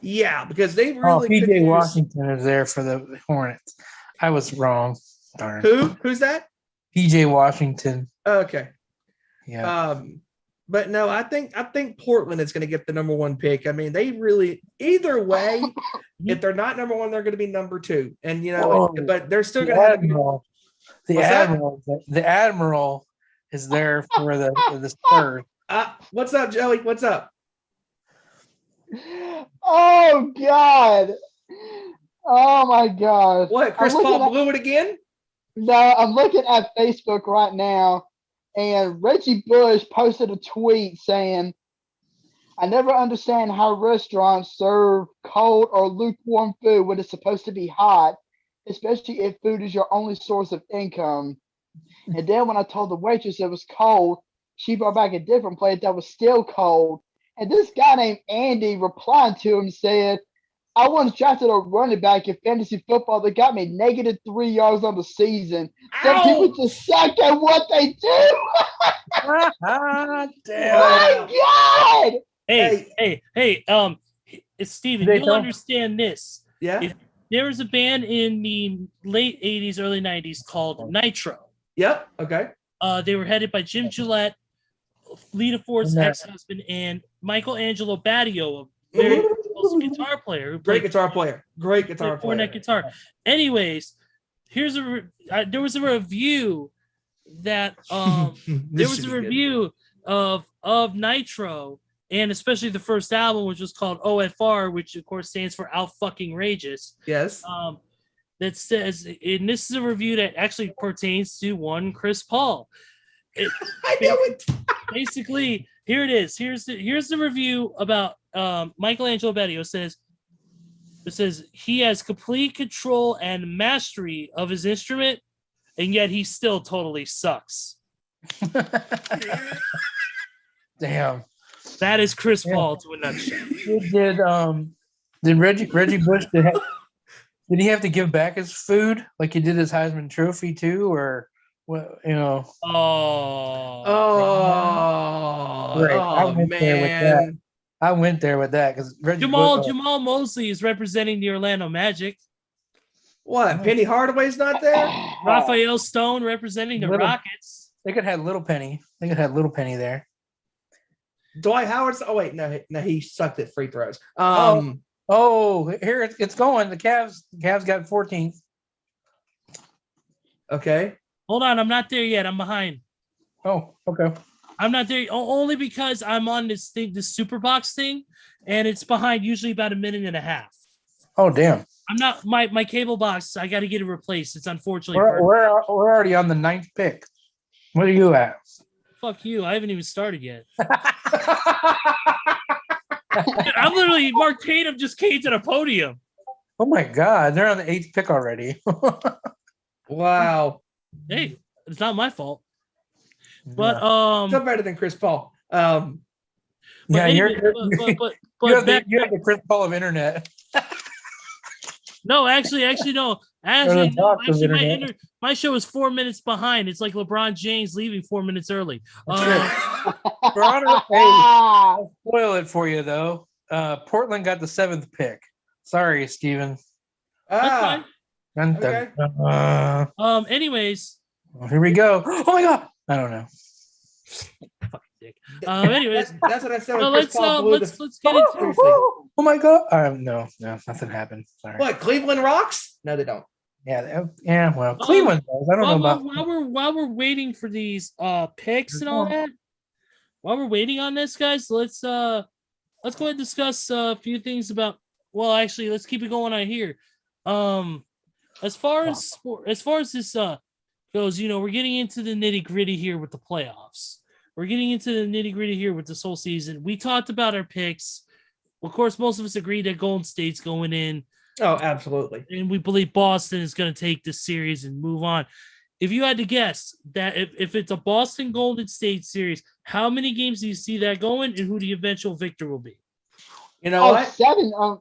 Speaker 6: Yeah, because they
Speaker 4: Oh,
Speaker 6: really could
Speaker 4: PJ
Speaker 6: use-
Speaker 4: Washington is there for the Hornets. I was wrong. Darn.
Speaker 6: Who's that?
Speaker 4: PJ Washington.
Speaker 6: Okay.
Speaker 4: Yeah.
Speaker 6: But no, I think Portland is going to get the number 1 pick. I mean, they really either way, if they're not number 1, they're going to be number 2. And but they're still
Speaker 4: the
Speaker 6: going to have
Speaker 4: Admiral. The
Speaker 6: What's that?
Speaker 4: Admiral. The Admiral is there for the Spurs.
Speaker 6: What's up, Joey? What's up?
Speaker 5: Oh, God. Oh, my God.
Speaker 6: What? Chris
Speaker 5: I'm looking
Speaker 6: Paul
Speaker 5: at-
Speaker 6: blew it again?
Speaker 5: No, I'm looking at Facebook right now, and Reggie Bush posted a tweet saying, I never understand how restaurants serve cold or lukewarm food when it's supposed to be hot, especially if food is your only source of income. And then when I told the waitress it was cold, she brought back a different plate that was still cold. And this guy named Andy replied to him said, I once drafted a running back in fantasy football that got me -3 yards on the season. Some people just suck at what they do.
Speaker 4: Damn.
Speaker 5: My God!
Speaker 3: Hey, it's Steven.
Speaker 4: They
Speaker 3: You'll
Speaker 4: don't-
Speaker 3: understand this.
Speaker 6: Yeah.
Speaker 3: If there was a band in the late 80s, early 90s called Nitro.
Speaker 6: Yep. Okay.
Speaker 3: They were headed by Jim Gillette, Lita Ford's
Speaker 4: Yeah.
Speaker 3: ex-husband, and Michael-Angelo Battio, a very awesome guitar player who
Speaker 6: Great
Speaker 3: played
Speaker 6: guitar player. Great guitar player.
Speaker 3: cornet guitar. Anyways, there was a review that there was a review of Nitro, and especially the first album, which was called OFR, which of course stands for Out Fucking Rageous.
Speaker 6: Yes.
Speaker 3: That says, and this is a review that actually pertains to one Chris Paul.
Speaker 6: I knew it.
Speaker 3: Basically, here it is. Here's the review about Michael-Angelo Battio. It says he has complete control and mastery of his instrument, and yet he still totally sucks.
Speaker 4: Damn.
Speaker 3: That is Chris Paul to a nutshell.
Speaker 4: Did Reggie Bush did he have to give back his food like he did his Heisman Trophy too, or what?
Speaker 6: Oh,
Speaker 4: Right. I
Speaker 6: oh
Speaker 4: went there with
Speaker 6: man.
Speaker 4: I went there with that because
Speaker 3: Jamal Mosley is representing the Orlando Magic.
Speaker 6: What? Penny Hardaway's not there?
Speaker 3: Raphael Stone representing the
Speaker 4: Little-
Speaker 3: Rockets.
Speaker 4: They could have Little Penny. They could have Little Penny there.
Speaker 6: Dwight Howard's. Oh wait, no, he sucked at free throws.
Speaker 4: Oh, here it's going. The Cavs got 14th.
Speaker 6: Okay.
Speaker 3: Hold on, I'm not there yet. I'm behind.
Speaker 4: Oh, okay.
Speaker 3: I'm not there only because I'm on this thing, this super box thing, and it's behind usually about a minute and a half.
Speaker 4: Oh, damn.
Speaker 3: I'm not my cable box. I got to get it replaced. It's unfortunately.
Speaker 4: We're already on the 9th pick. What are you at?
Speaker 3: Fuck you. I haven't even started yet. I'm literally Mark Tatum just came to the podium.
Speaker 4: Oh my God, they're on the 8th pick already.
Speaker 6: Wow.
Speaker 3: Hey, it's not my fault. But
Speaker 6: Still better than Chris Paul.
Speaker 4: Yeah,
Speaker 3: anyway,
Speaker 4: you have the Chris Paul of internet.
Speaker 3: No, actually, no. My show is 4 minutes behind. It's like LeBron James leaving 4 minutes early.
Speaker 4: I'll spoil it for you though. Portland got the 7th pick. Sorry, Steven.
Speaker 3: That's fine.
Speaker 6: Okay.
Speaker 3: Anyways.
Speaker 4: Well, here we go. Oh my God. I don't know.
Speaker 3: Fucking dick. Anyways.
Speaker 6: That's what I said.
Speaker 3: Well, let's get into it.
Speaker 4: Oh my God. No, nothing happened. Sorry.
Speaker 6: What, Cleveland rocks? No, they don't.
Speaker 4: Yeah. Well, Cleveland does. I don't know about.
Speaker 3: While we're waiting for these picks and all that. While we're waiting on this, guys, let's go ahead and discuss a few things about. Well, actually, let's keep it going on here. As far as this goes, we're getting into the nitty gritty here with the playoffs. We're getting into the nitty gritty here with this whole season. We talked about our picks. Of course, most of us agree that Golden State's going in.
Speaker 6: Oh, absolutely.
Speaker 3: And we believe Boston is going to take this series and move on. If you had to guess that if it's a Boston Golden State series, how many games do you see that going, and who the eventual victor will be?
Speaker 6: You know what?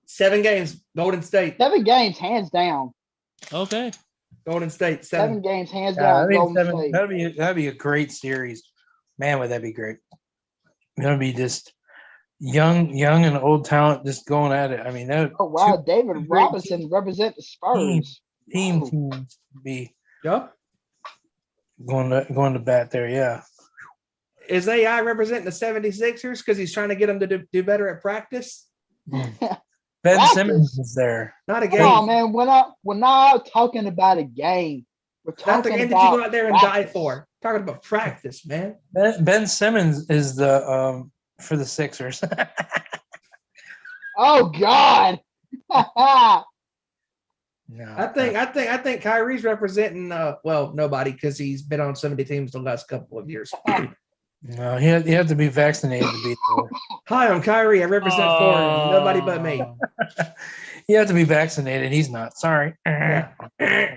Speaker 5: 7
Speaker 6: games. Golden State.
Speaker 5: 7 games, hands down.
Speaker 3: Okay.
Speaker 6: Golden State.
Speaker 5: 7 games, hands down. Golden State.
Speaker 4: That'd be a great series. Man, would that be great? That'd be just young and old talent just going at it. I mean,
Speaker 5: oh wow, David Robinson represent the Spurs.
Speaker 4: Teams be
Speaker 6: Yep.
Speaker 4: going to bat there. Yeah.
Speaker 6: Is AI representing the 76ers because he's trying to get them to do better at practice?
Speaker 4: Ben Simmons is there.
Speaker 6: Not a game.
Speaker 5: Oh man, we're not talking about a game. We're talking
Speaker 6: Not the game that you go out there and die for. Talking about practice, man.
Speaker 4: Ben Simmons is the for the Sixers.
Speaker 5: Oh God.
Speaker 4: No,
Speaker 6: I think Kyrie's representing nobody because he's been on 70 teams the last couple of years.
Speaker 4: No, you have to be vaccinated to be there.
Speaker 6: Hi, I'm Kyrie. I represent for nobody but me.
Speaker 4: You have to be vaccinated. He's not. Sorry.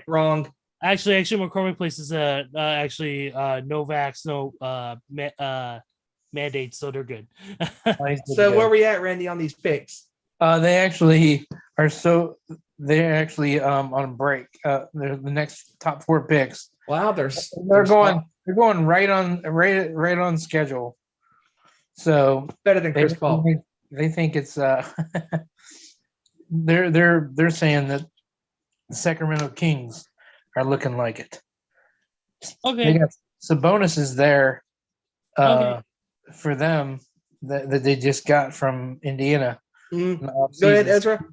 Speaker 6: Wrong.
Speaker 3: Actually, McCormick places no vax, no mandates, so they're good.
Speaker 6: So where are we at, Randy, on these picks?
Speaker 4: They actually are they're actually on break. They're the next top 4 picks.
Speaker 6: Wow,
Speaker 4: they're going right on schedule. So
Speaker 6: better than Chris Paul.
Speaker 4: They think it's they're saying that the Sacramento Kings are looking like it.
Speaker 3: Okay.
Speaker 4: They got Sabonis is there
Speaker 3: for
Speaker 4: them that they just got from Indiana.
Speaker 6: Mm-hmm. Go ahead, Ezra.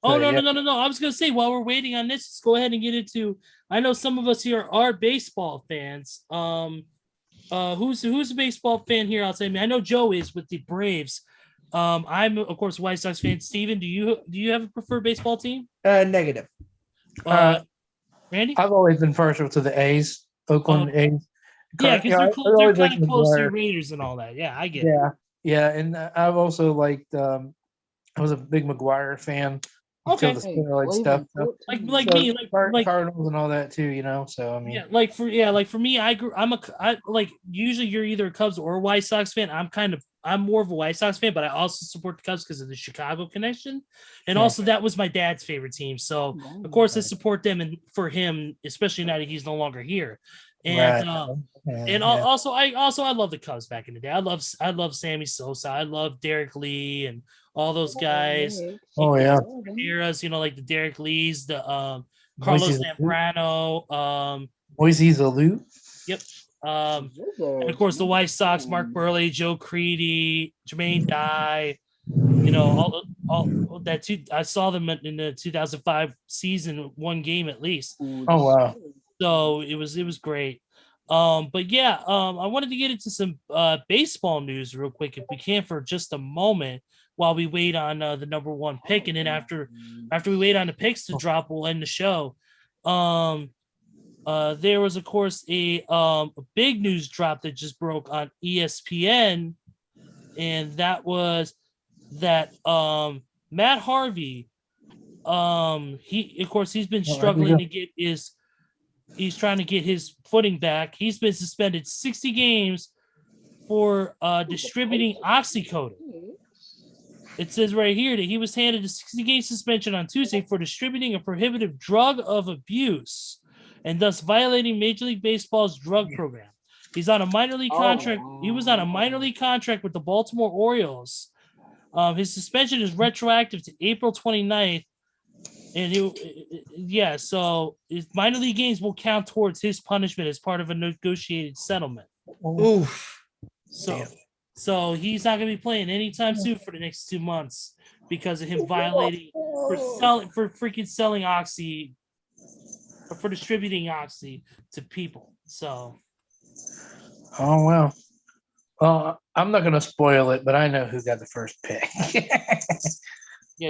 Speaker 3: Oh, no. I was going to say, while we're waiting on this, let's go ahead and get into, I know some of us here are baseball fans. Who's a baseball fan here outside me? I know Joe is with the Braves. I'm, of course, a White Sox fan. Steven, do you have a preferred baseball team?
Speaker 6: Negative.
Speaker 3: Randy?
Speaker 4: I've always been partial to the A's, Oakland A's.
Speaker 3: Yeah, because they're kind of close to the Raiders and all that. Yeah, I get it.
Speaker 4: Yeah, and I've also liked, I was a big McGuire fan.
Speaker 3: Okay.
Speaker 4: Stuff. So,
Speaker 3: like me, like
Speaker 4: Cardinals and all that too, So I mean,
Speaker 3: for me, usually you're either a Cubs or a White Sox fan. I'm more of a White Sox fan, but I also support the Cubs because of the Chicago connection, and also that was my dad's favorite team. So of course I support them, and for him, especially now that he's no longer here. And also I love the Cubs back in the day. I love Sammy Sosa. I love Derek Lee and all those guys.
Speaker 4: Oh yeah,
Speaker 3: eras, like the Derek Lees, the Carlos Zambrano,
Speaker 4: Moises Alou.
Speaker 3: Yep. And of course the White Sox, Mark Burley, Joe Creedy, Jermaine Dye. All that. I saw them in the 2005 season, one game at least.
Speaker 4: Oh wow.
Speaker 3: So it was great. But yeah, I wanted to get into some baseball news real quick if we can for just a moment while we wait on the number one pick, and then after we wait on the picks to drop, we'll end the show. There was of course a big news drop that just broke on ESPN, and that was that Matt Harvey, he's been struggling to get his. He's trying to get his footing back. He's been suspended 60 games for distributing oxycodone. It says right here that he was handed a 60-game suspension on Tuesday for distributing a prohibitive drug of abuse and thus violating Major League Baseball's drug program. He's on a minor league contract. He was on a minor league contract with the Baltimore Orioles. His suspension is retroactive to April 29th. And so his minor league games will count towards his punishment as part of a negotiated settlement.
Speaker 6: Oof.
Speaker 3: So he's not going to be playing anytime soon for the next 2 months because of him violating for selling oxy, or for distributing oxy to people. So.
Speaker 4: Oh well. Well, I'm not going to spoil it, but I know who got the first pick.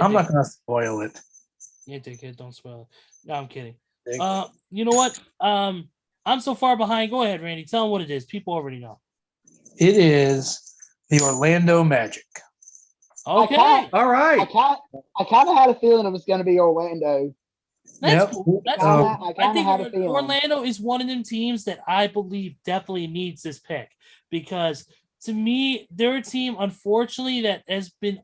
Speaker 4: I'm not going to spoil it.
Speaker 3: Yeah, dickhead, don't spoil it. No, I'm kidding. You know what? I'm so far behind. Go ahead, Randy. Tell them what it is. People already know.
Speaker 4: It is the Orlando Magic.
Speaker 3: Okay.
Speaker 6: All right.
Speaker 5: I kind of had a feeling it was going to be Orlando.
Speaker 3: That's cool. That's cool.
Speaker 5: I think
Speaker 3: had a feeling. Orlando is one of them teams that I believe definitely needs this pick, because to me, they're a team, unfortunately, that has been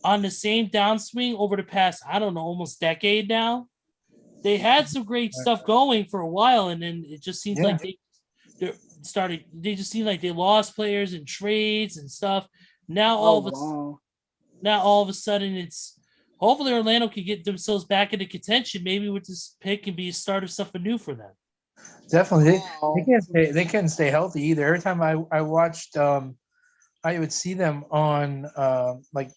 Speaker 3: on the same downswing over the past, I don't know, almost decade now. They had some great stuff going for a while, and then it just seems like they just seem like they lost players in trades and stuff. Now all of a sudden it's hopefully Orlando can get themselves back into contention. Maybe with this pick can be a start of something new for them.
Speaker 4: Definitely. They can't stay healthy either. Every time I watched I would see them on they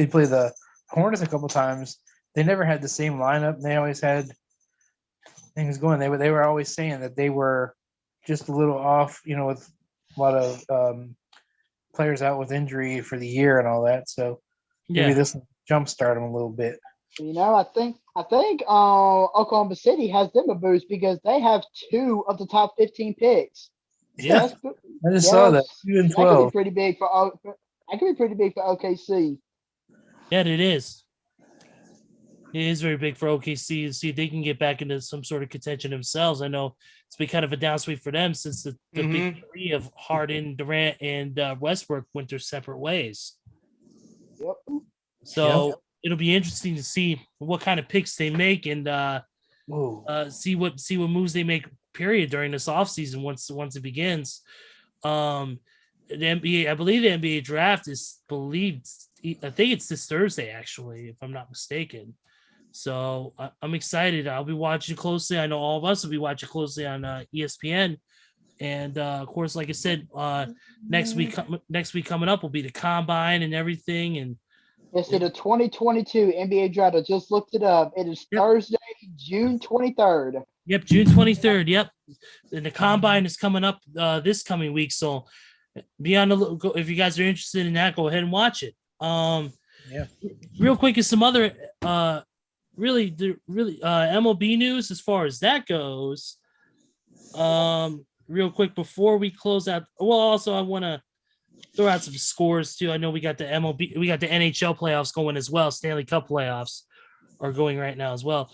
Speaker 4: play the Hornets a couple times. They never had the same lineup. They always had things going. They were always saying that they were just a little off, with a lot of players out with injury for the year and all that. So maybe this will jumpstart them a little bit.
Speaker 5: I think Oklahoma City has them a boost because they have 2 of the top 15 picks.
Speaker 4: Yeah, I just saw that 2 and 12.
Speaker 5: That could be pretty big for OKC.
Speaker 3: Yeah, it is. It is very big for OKC to see if they can get back into some sort of contention themselves. I know it's been kind of a downswing for them since the big three of Harden, Durant, and Westbrook went their separate ways.
Speaker 5: Yep.
Speaker 3: So it'll be interesting to see what kind of picks they make and see what moves they make. Period during this offseason once it begins. The NBA, I believe the NBA draft is I think it's this Thursday actually, if I'm not mistaken. So I'm excited. I'll be watching closely. I know all of us will be watching closely on ESPN, and of course, like I said, next week coming up will be the combine and everything. And
Speaker 5: it's the 2022 NBA draft. I just looked it up. It is Thursday, June 23rd.
Speaker 3: Yep, June 23rd. Yep, and the combine is coming up this coming week. So be on the look. If you guys are interested in that, go ahead and watch it. Real quick is some other MLB news as far as that goes. Real quick before we close out. Well, also I want to throw out some scores too. I know we got the MLB, we got the NHL playoffs going as well. Stanley Cup playoffs are going right now as well.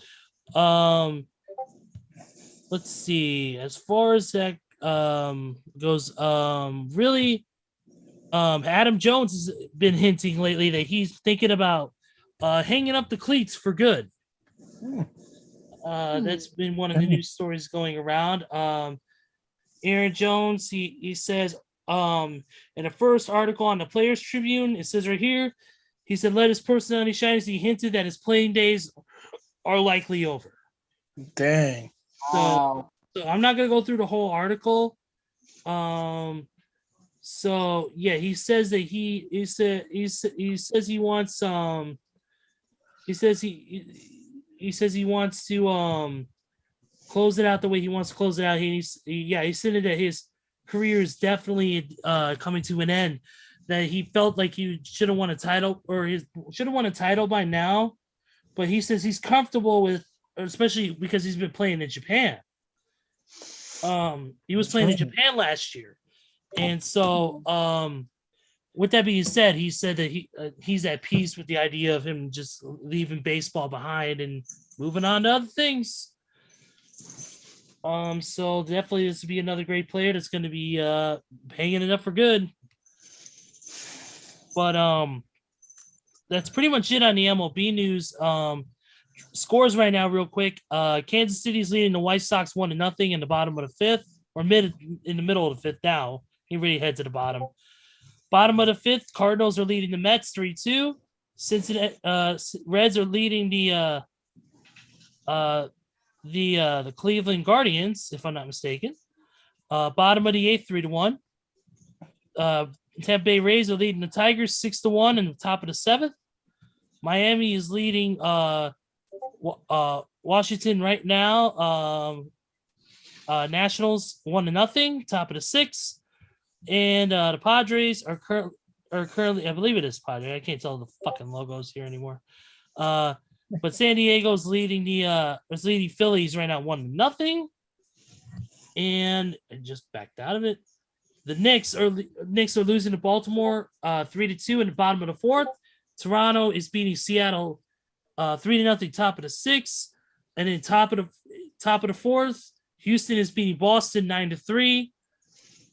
Speaker 3: Let's see. As far as that goes, Adam Jones has been hinting lately that he's thinking about hanging up the cleats for good. That's been one of the news stories going around. Aaron Jones, he says in the first article on the Players Tribune, it says right here, he said, let his personality shine as he hinted that his playing days are likely over.
Speaker 4: Dang.
Speaker 3: So I'm not gonna go through the whole article. So yeah, he says that he says he wants he says he wants to close it out the way he wants to close it out. He's saying that his career is definitely coming to an end. That he felt like he should have won a title, or he should have won a title by now. But he says he's comfortable with, especially because he's been playing in Japan. He was playing in Japan last year, and so with that being said, he said that he's at peace with the idea of him just leaving baseball behind and moving on to other things. So definitely this will be another great player that's going to be hanging it up for good. But that's pretty much it on the MLB news. Scores right now, real quick. Kansas City's leading the White Sox 1-0 in the bottom of the fifth, or in the middle of the fifth now. He really head to the bottom. Bottom of the fifth, Cardinals are leading the Mets 3-2. Cincinnati Reds are leading the Cleveland Guardians, if I'm not mistaken. Bottom of the eighth, 3-1. Tampa Bay Rays are leading the Tigers 6-1 in the top of the seventh. Miami is leading Washington right now. Nationals 1-0, top of the sixth. And the Padres are currently, I believe it is Padres. I can't tell the fucking logos here anymore. But San Diego's leading Phillies right now 1-0. And I just backed out of it. The Knicks are losing to Baltimore 3-2 in the bottom of the fourth. Toronto is beating Seattle 3-0, top of the sixth. And then top of the fourth, Houston is beating Boston 9-3.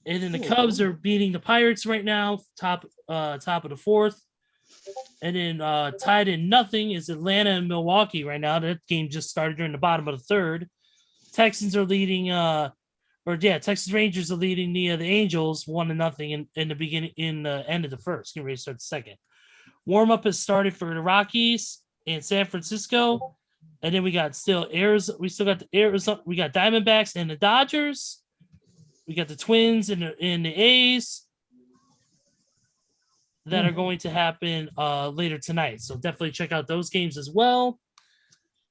Speaker 3: And then the Cubs are beating the Pirates right now, top of the fourth. And then tied in nothing is Atlanta and Milwaukee right now. That game just started during the bottom of the third. Texans are leading Texas Rangers are leading the Angels 1-0 in the beginning, in the end of the first. Getting ready to start the second. Warm up has started for the Rockies and San Francisco, and then we got Arizona. We still got the Arizona. We got Diamondbacks and the Dodgers. We got the Twins and the A's that are going to happen later tonight. So definitely check out those games as well.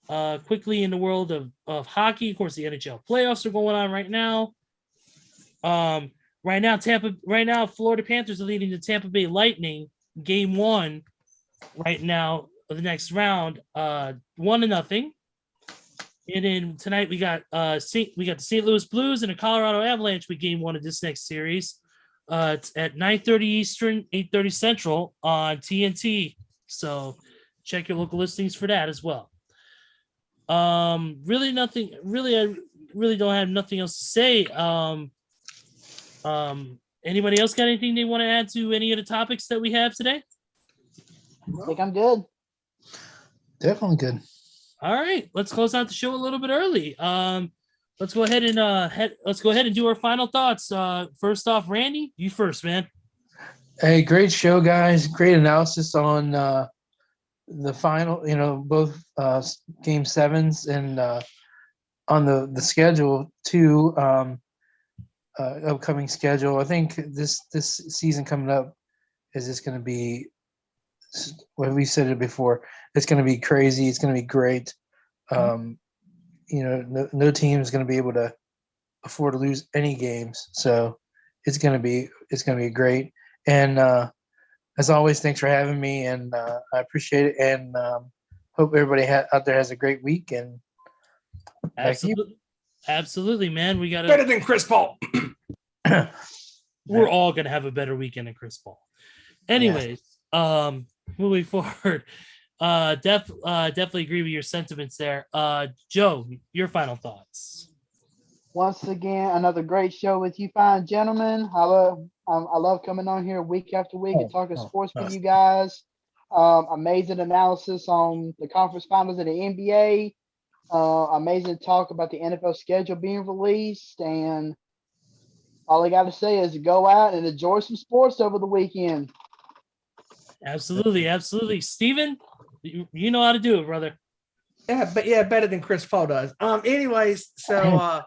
Speaker 3: Quickly in the world of hockey, of course, the NHL playoffs are going on right now. Right now, Florida Panthers are leading the Tampa Bay Lightning game 1 right now of the next round, 1-0. And then tonight we got the St. Louis Blues and the Colorado Avalanche with game 1 of this next series. It's at 9:30 Eastern, 8:30 Central on TNT. So check your local listings for that as well. I really don't have nothing else to say. Anybody else got anything they want to add to any of the topics that we have today?
Speaker 5: I think I'm good.
Speaker 4: Definitely good.
Speaker 3: All right, let's close out the show a little bit early. Let's go ahead and do our final thoughts. First off, Randy, you first, man.
Speaker 4: Hey, great show, guys. Great analysis on the final, both game sevens and on the schedule too, upcoming schedule. I think this season coming up is just going to be, well, we said it before, it's going to be crazy. It's going to be great. No team is going to be able to afford to lose any games. So it's going to be great. And as always, thanks for having me, and I appreciate it. And hope everybody out there has a great week. And
Speaker 3: absolutely, man. We got
Speaker 6: better than Chris Paul.
Speaker 3: We're all gonna have a better weekend than Chris Paul. Anyways, moving forward, definitely agree with your sentiments there. Joe, your final thoughts.
Speaker 5: Once again, another great show with you fine gentlemen. I love coming on here week after week and talking sports with you guys. Amazing analysis on the conference finals of the NBA. Amazing talk about the NFL schedule being released. And all I got to say is go out and enjoy some sports over the weekend.
Speaker 3: Absolutely, absolutely. Steven, you know how to do it, brother.
Speaker 6: Yeah, better than Chris Paul does. Anyways, so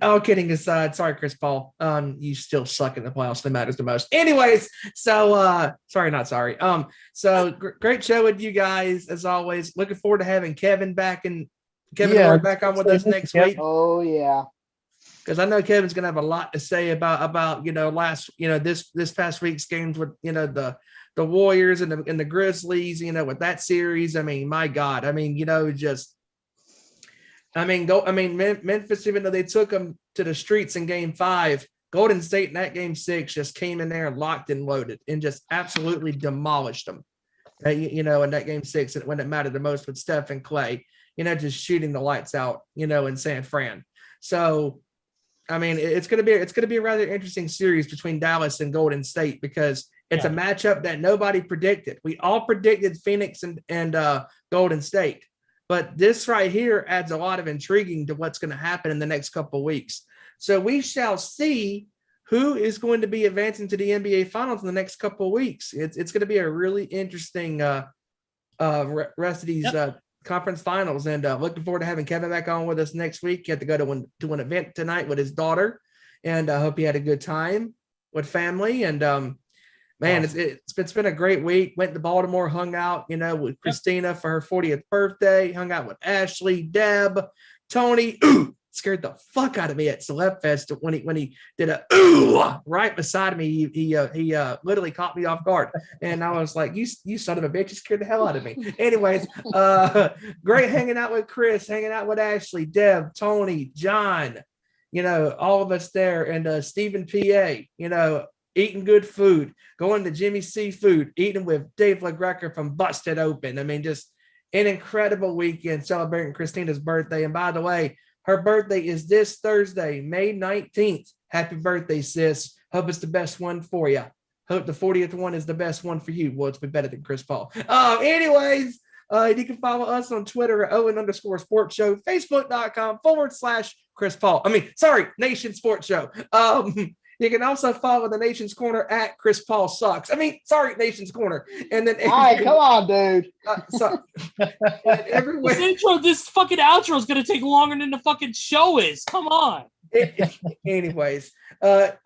Speaker 6: all kidding aside, sorry, Chris Paul. You still suck in the playoffs. That matters the most. Anyways, so not sorry. So great show with you guys as always. Looking forward to having Kevin back in Kevin Ward back on with us next week.
Speaker 5: Oh yeah.
Speaker 6: Because I know Kevin's going to have a lot to say about this past week's games with the Warriors and the Grizzlies, with that series. I mean, my God, I mean, Memphis, even though they took them to the streets in Game 5, Golden State in that Game 6 just came in there and locked and loaded and just absolutely demolished them. In that Game 6 when it mattered the most with Steph and Clay, just shooting the lights out, in San Fran. So. I mean, it's going to be a rather interesting series between Dallas and Golden State because it's a matchup that nobody predicted. We all predicted Phoenix and Golden State, but this right here adds a lot of intriguing to what's going to happen in the next couple of weeks. So we shall see who is going to be advancing to the NBA Finals in the next couple of weeks. It's going to be a really interesting rest of these conference finals, and looking forward to having Kevin back on with us next week. He had to go to an event tonight with his daughter, and I hope he had a good time with family. And it's been a great week. Went to Baltimore, hung out, with Christina for her 40th birthday. Hung out with Ashley, Deb, Tony. Scared the fuck out of me at Celeb Fest when he did a right beside me. He literally caught me off guard, and I was like, "You son of a bitch! You scared the hell out of me." Anyways, great hanging out with Chris, hanging out with Ashley, Deb, Tony, John, all of us there, and Stephen PA, eating good food, going to Jimmy's Seafood, eating with Dave LaGreca from Busted Open. I mean, just an incredible weekend celebrating Christina's birthday. And by the way, her birthday is this Thursday, May 19th. Happy birthday, sis. Hope it's the best one for you. Hope the 40th one is the best one for you. Well, it's been better than Chris Paul. Anyways, you can follow us on Twitter at Owen_Sports Show, Facebook.com/Chris Paul. Nation Sports Show. You can also follow the Nation's Corner at Chris Paul Sucks. Nation's Corner. And then
Speaker 5: all right, come on, dude.
Speaker 3: Everywhere. This fucking outro is gonna take longer than the fucking show is. Come on.
Speaker 6: Anyways,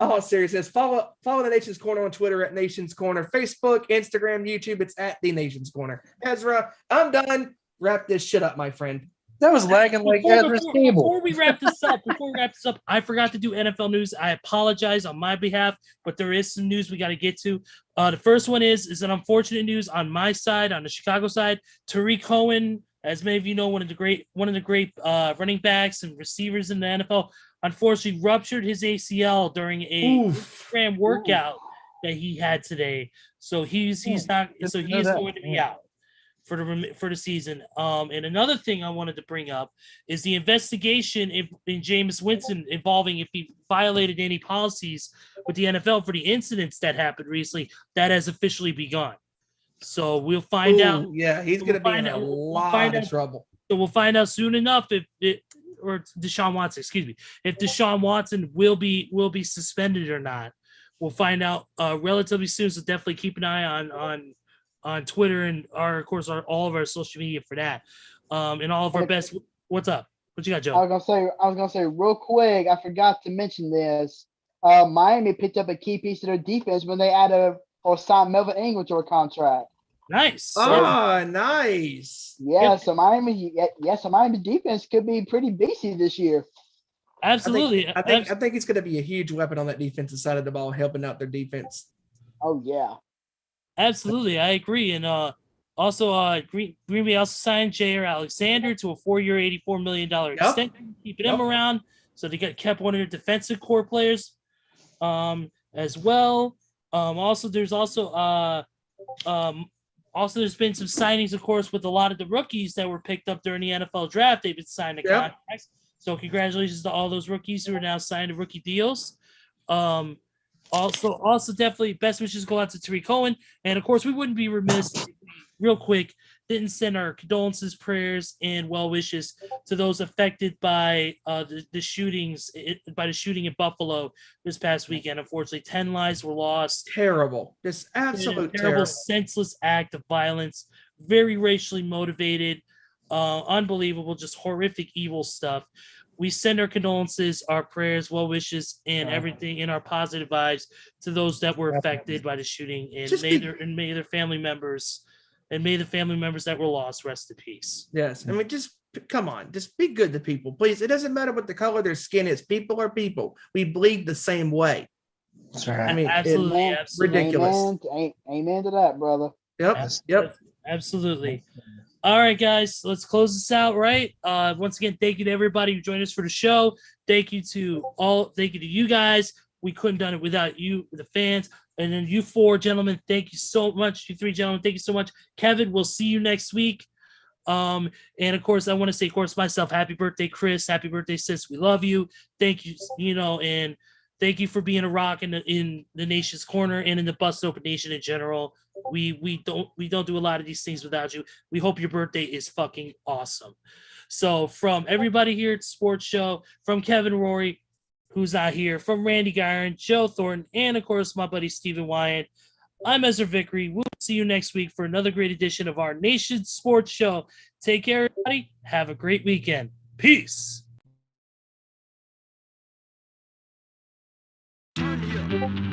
Speaker 6: all seriousness, follow the Nation's Corner on Twitter at Nation's Corner, Facebook, Instagram, YouTube. It's at the Nation's Corner. Ezra, I'm done. Wrap this shit up, my friend.
Speaker 4: That was lagging like Ezra's cable.
Speaker 3: Before we wrap this up, I forgot to do NFL news. I apologize on my behalf, but there is some news we got to get to. The first one is an unfortunate news on my side, on the Chicago side. Tariq Cohen, as many of you know, one of the great running backs and receivers in the NFL, unfortunately ruptured his ACL during a Instagram workout that he had today. So he's going to be out for the season. And another thing I wanted to bring up is the investigation in Jameis Winston involving if he violated any policies with the NFL for the incidents that happened recently. That has officially begun. So we'll find out.
Speaker 6: Yeah, he's going to be in a lot of trouble.
Speaker 3: So we'll find out soon enough if Deshaun Watson will be suspended or not. We'll find out relatively soon. So definitely keep an eye on Twitter and all of our social media for that. And all of our best. What's up? What you got, Joe?
Speaker 5: I was gonna say real quick. I forgot to mention this. Miami picked up a key piece of their defense when they signed Melvin Ingram to a contract.
Speaker 3: Nice.
Speaker 6: Nice.
Speaker 5: Yeah. So Miami's defense could be pretty beastly this year.
Speaker 3: Absolutely.
Speaker 6: I think he's going to be a huge weapon on that defensive side of the ball, helping out their defense.
Speaker 5: Oh yeah.
Speaker 3: Absolutely, I agree. And also, Green Bay also signed Jair Alexander to a 4-year, $84 million extension, keeping him around. So they kept one of their defensive core players as well. There's been some signings, of course, with a lot of the rookies that were picked up during the NFL draft. They've been signed to contracts. So congratulations to all those rookies who are now signed to rookie deals. Also, definitely best wishes go out to Tariq Cohen. And, of course, we wouldn't be remiss, real quick, didn't send our condolences, prayers, and well wishes to those affected by the shooting in Buffalo this past weekend. Unfortunately, 10 lives were lost.
Speaker 6: Terrible. Just absolute terrible,
Speaker 3: senseless act of violence. Very racially motivated. Unbelievable, just horrific, evil stuff. We send our condolences, our prayers, well wishes, and everything in our positive vibes to those that were affected by the shooting, and may their family members, and may the family members that were lost rest in peace.
Speaker 6: Yes, I mean, just come on, just be good to people, please. It doesn't matter what the color of their skin is. People are people. We bleed the same way.
Speaker 4: That's right.
Speaker 6: I mean,
Speaker 3: Absolutely,
Speaker 5: Amen.
Speaker 3: absolutely.
Speaker 6: ridiculous.
Speaker 5: Amen to that, brother.
Speaker 6: Yep. Yep.
Speaker 3: Absolutely. All right, guys, let's close this out, right? Once again, thank you to everybody who joined us for the show. Thank you to you guys. We couldn't have done it without you, the fans. And then you four gentlemen, thank you so much. You three gentlemen, thank you so much. Kevin, we'll see you next week. And of course, I want to say, of course, myself, happy birthday, Chris. Happy birthday, sis. We love you. Thank you, and thank you for being a rock in the nation's corner and in the Busted Open Nation in general. We don't do a lot of these things without you. We hope your birthday is fucking awesome. So from everybody here at the Sports Show, from Kevin Rory, who's not here, from Randy Giron, Joe Thornton, and of course my buddy Stephen Wyand, I'm Ezra Vickery. We'll see you next week for another great edition of our Nation Sports Show. Take care, everybody. Have a great weekend. Peace.
Speaker 2: Turn me up.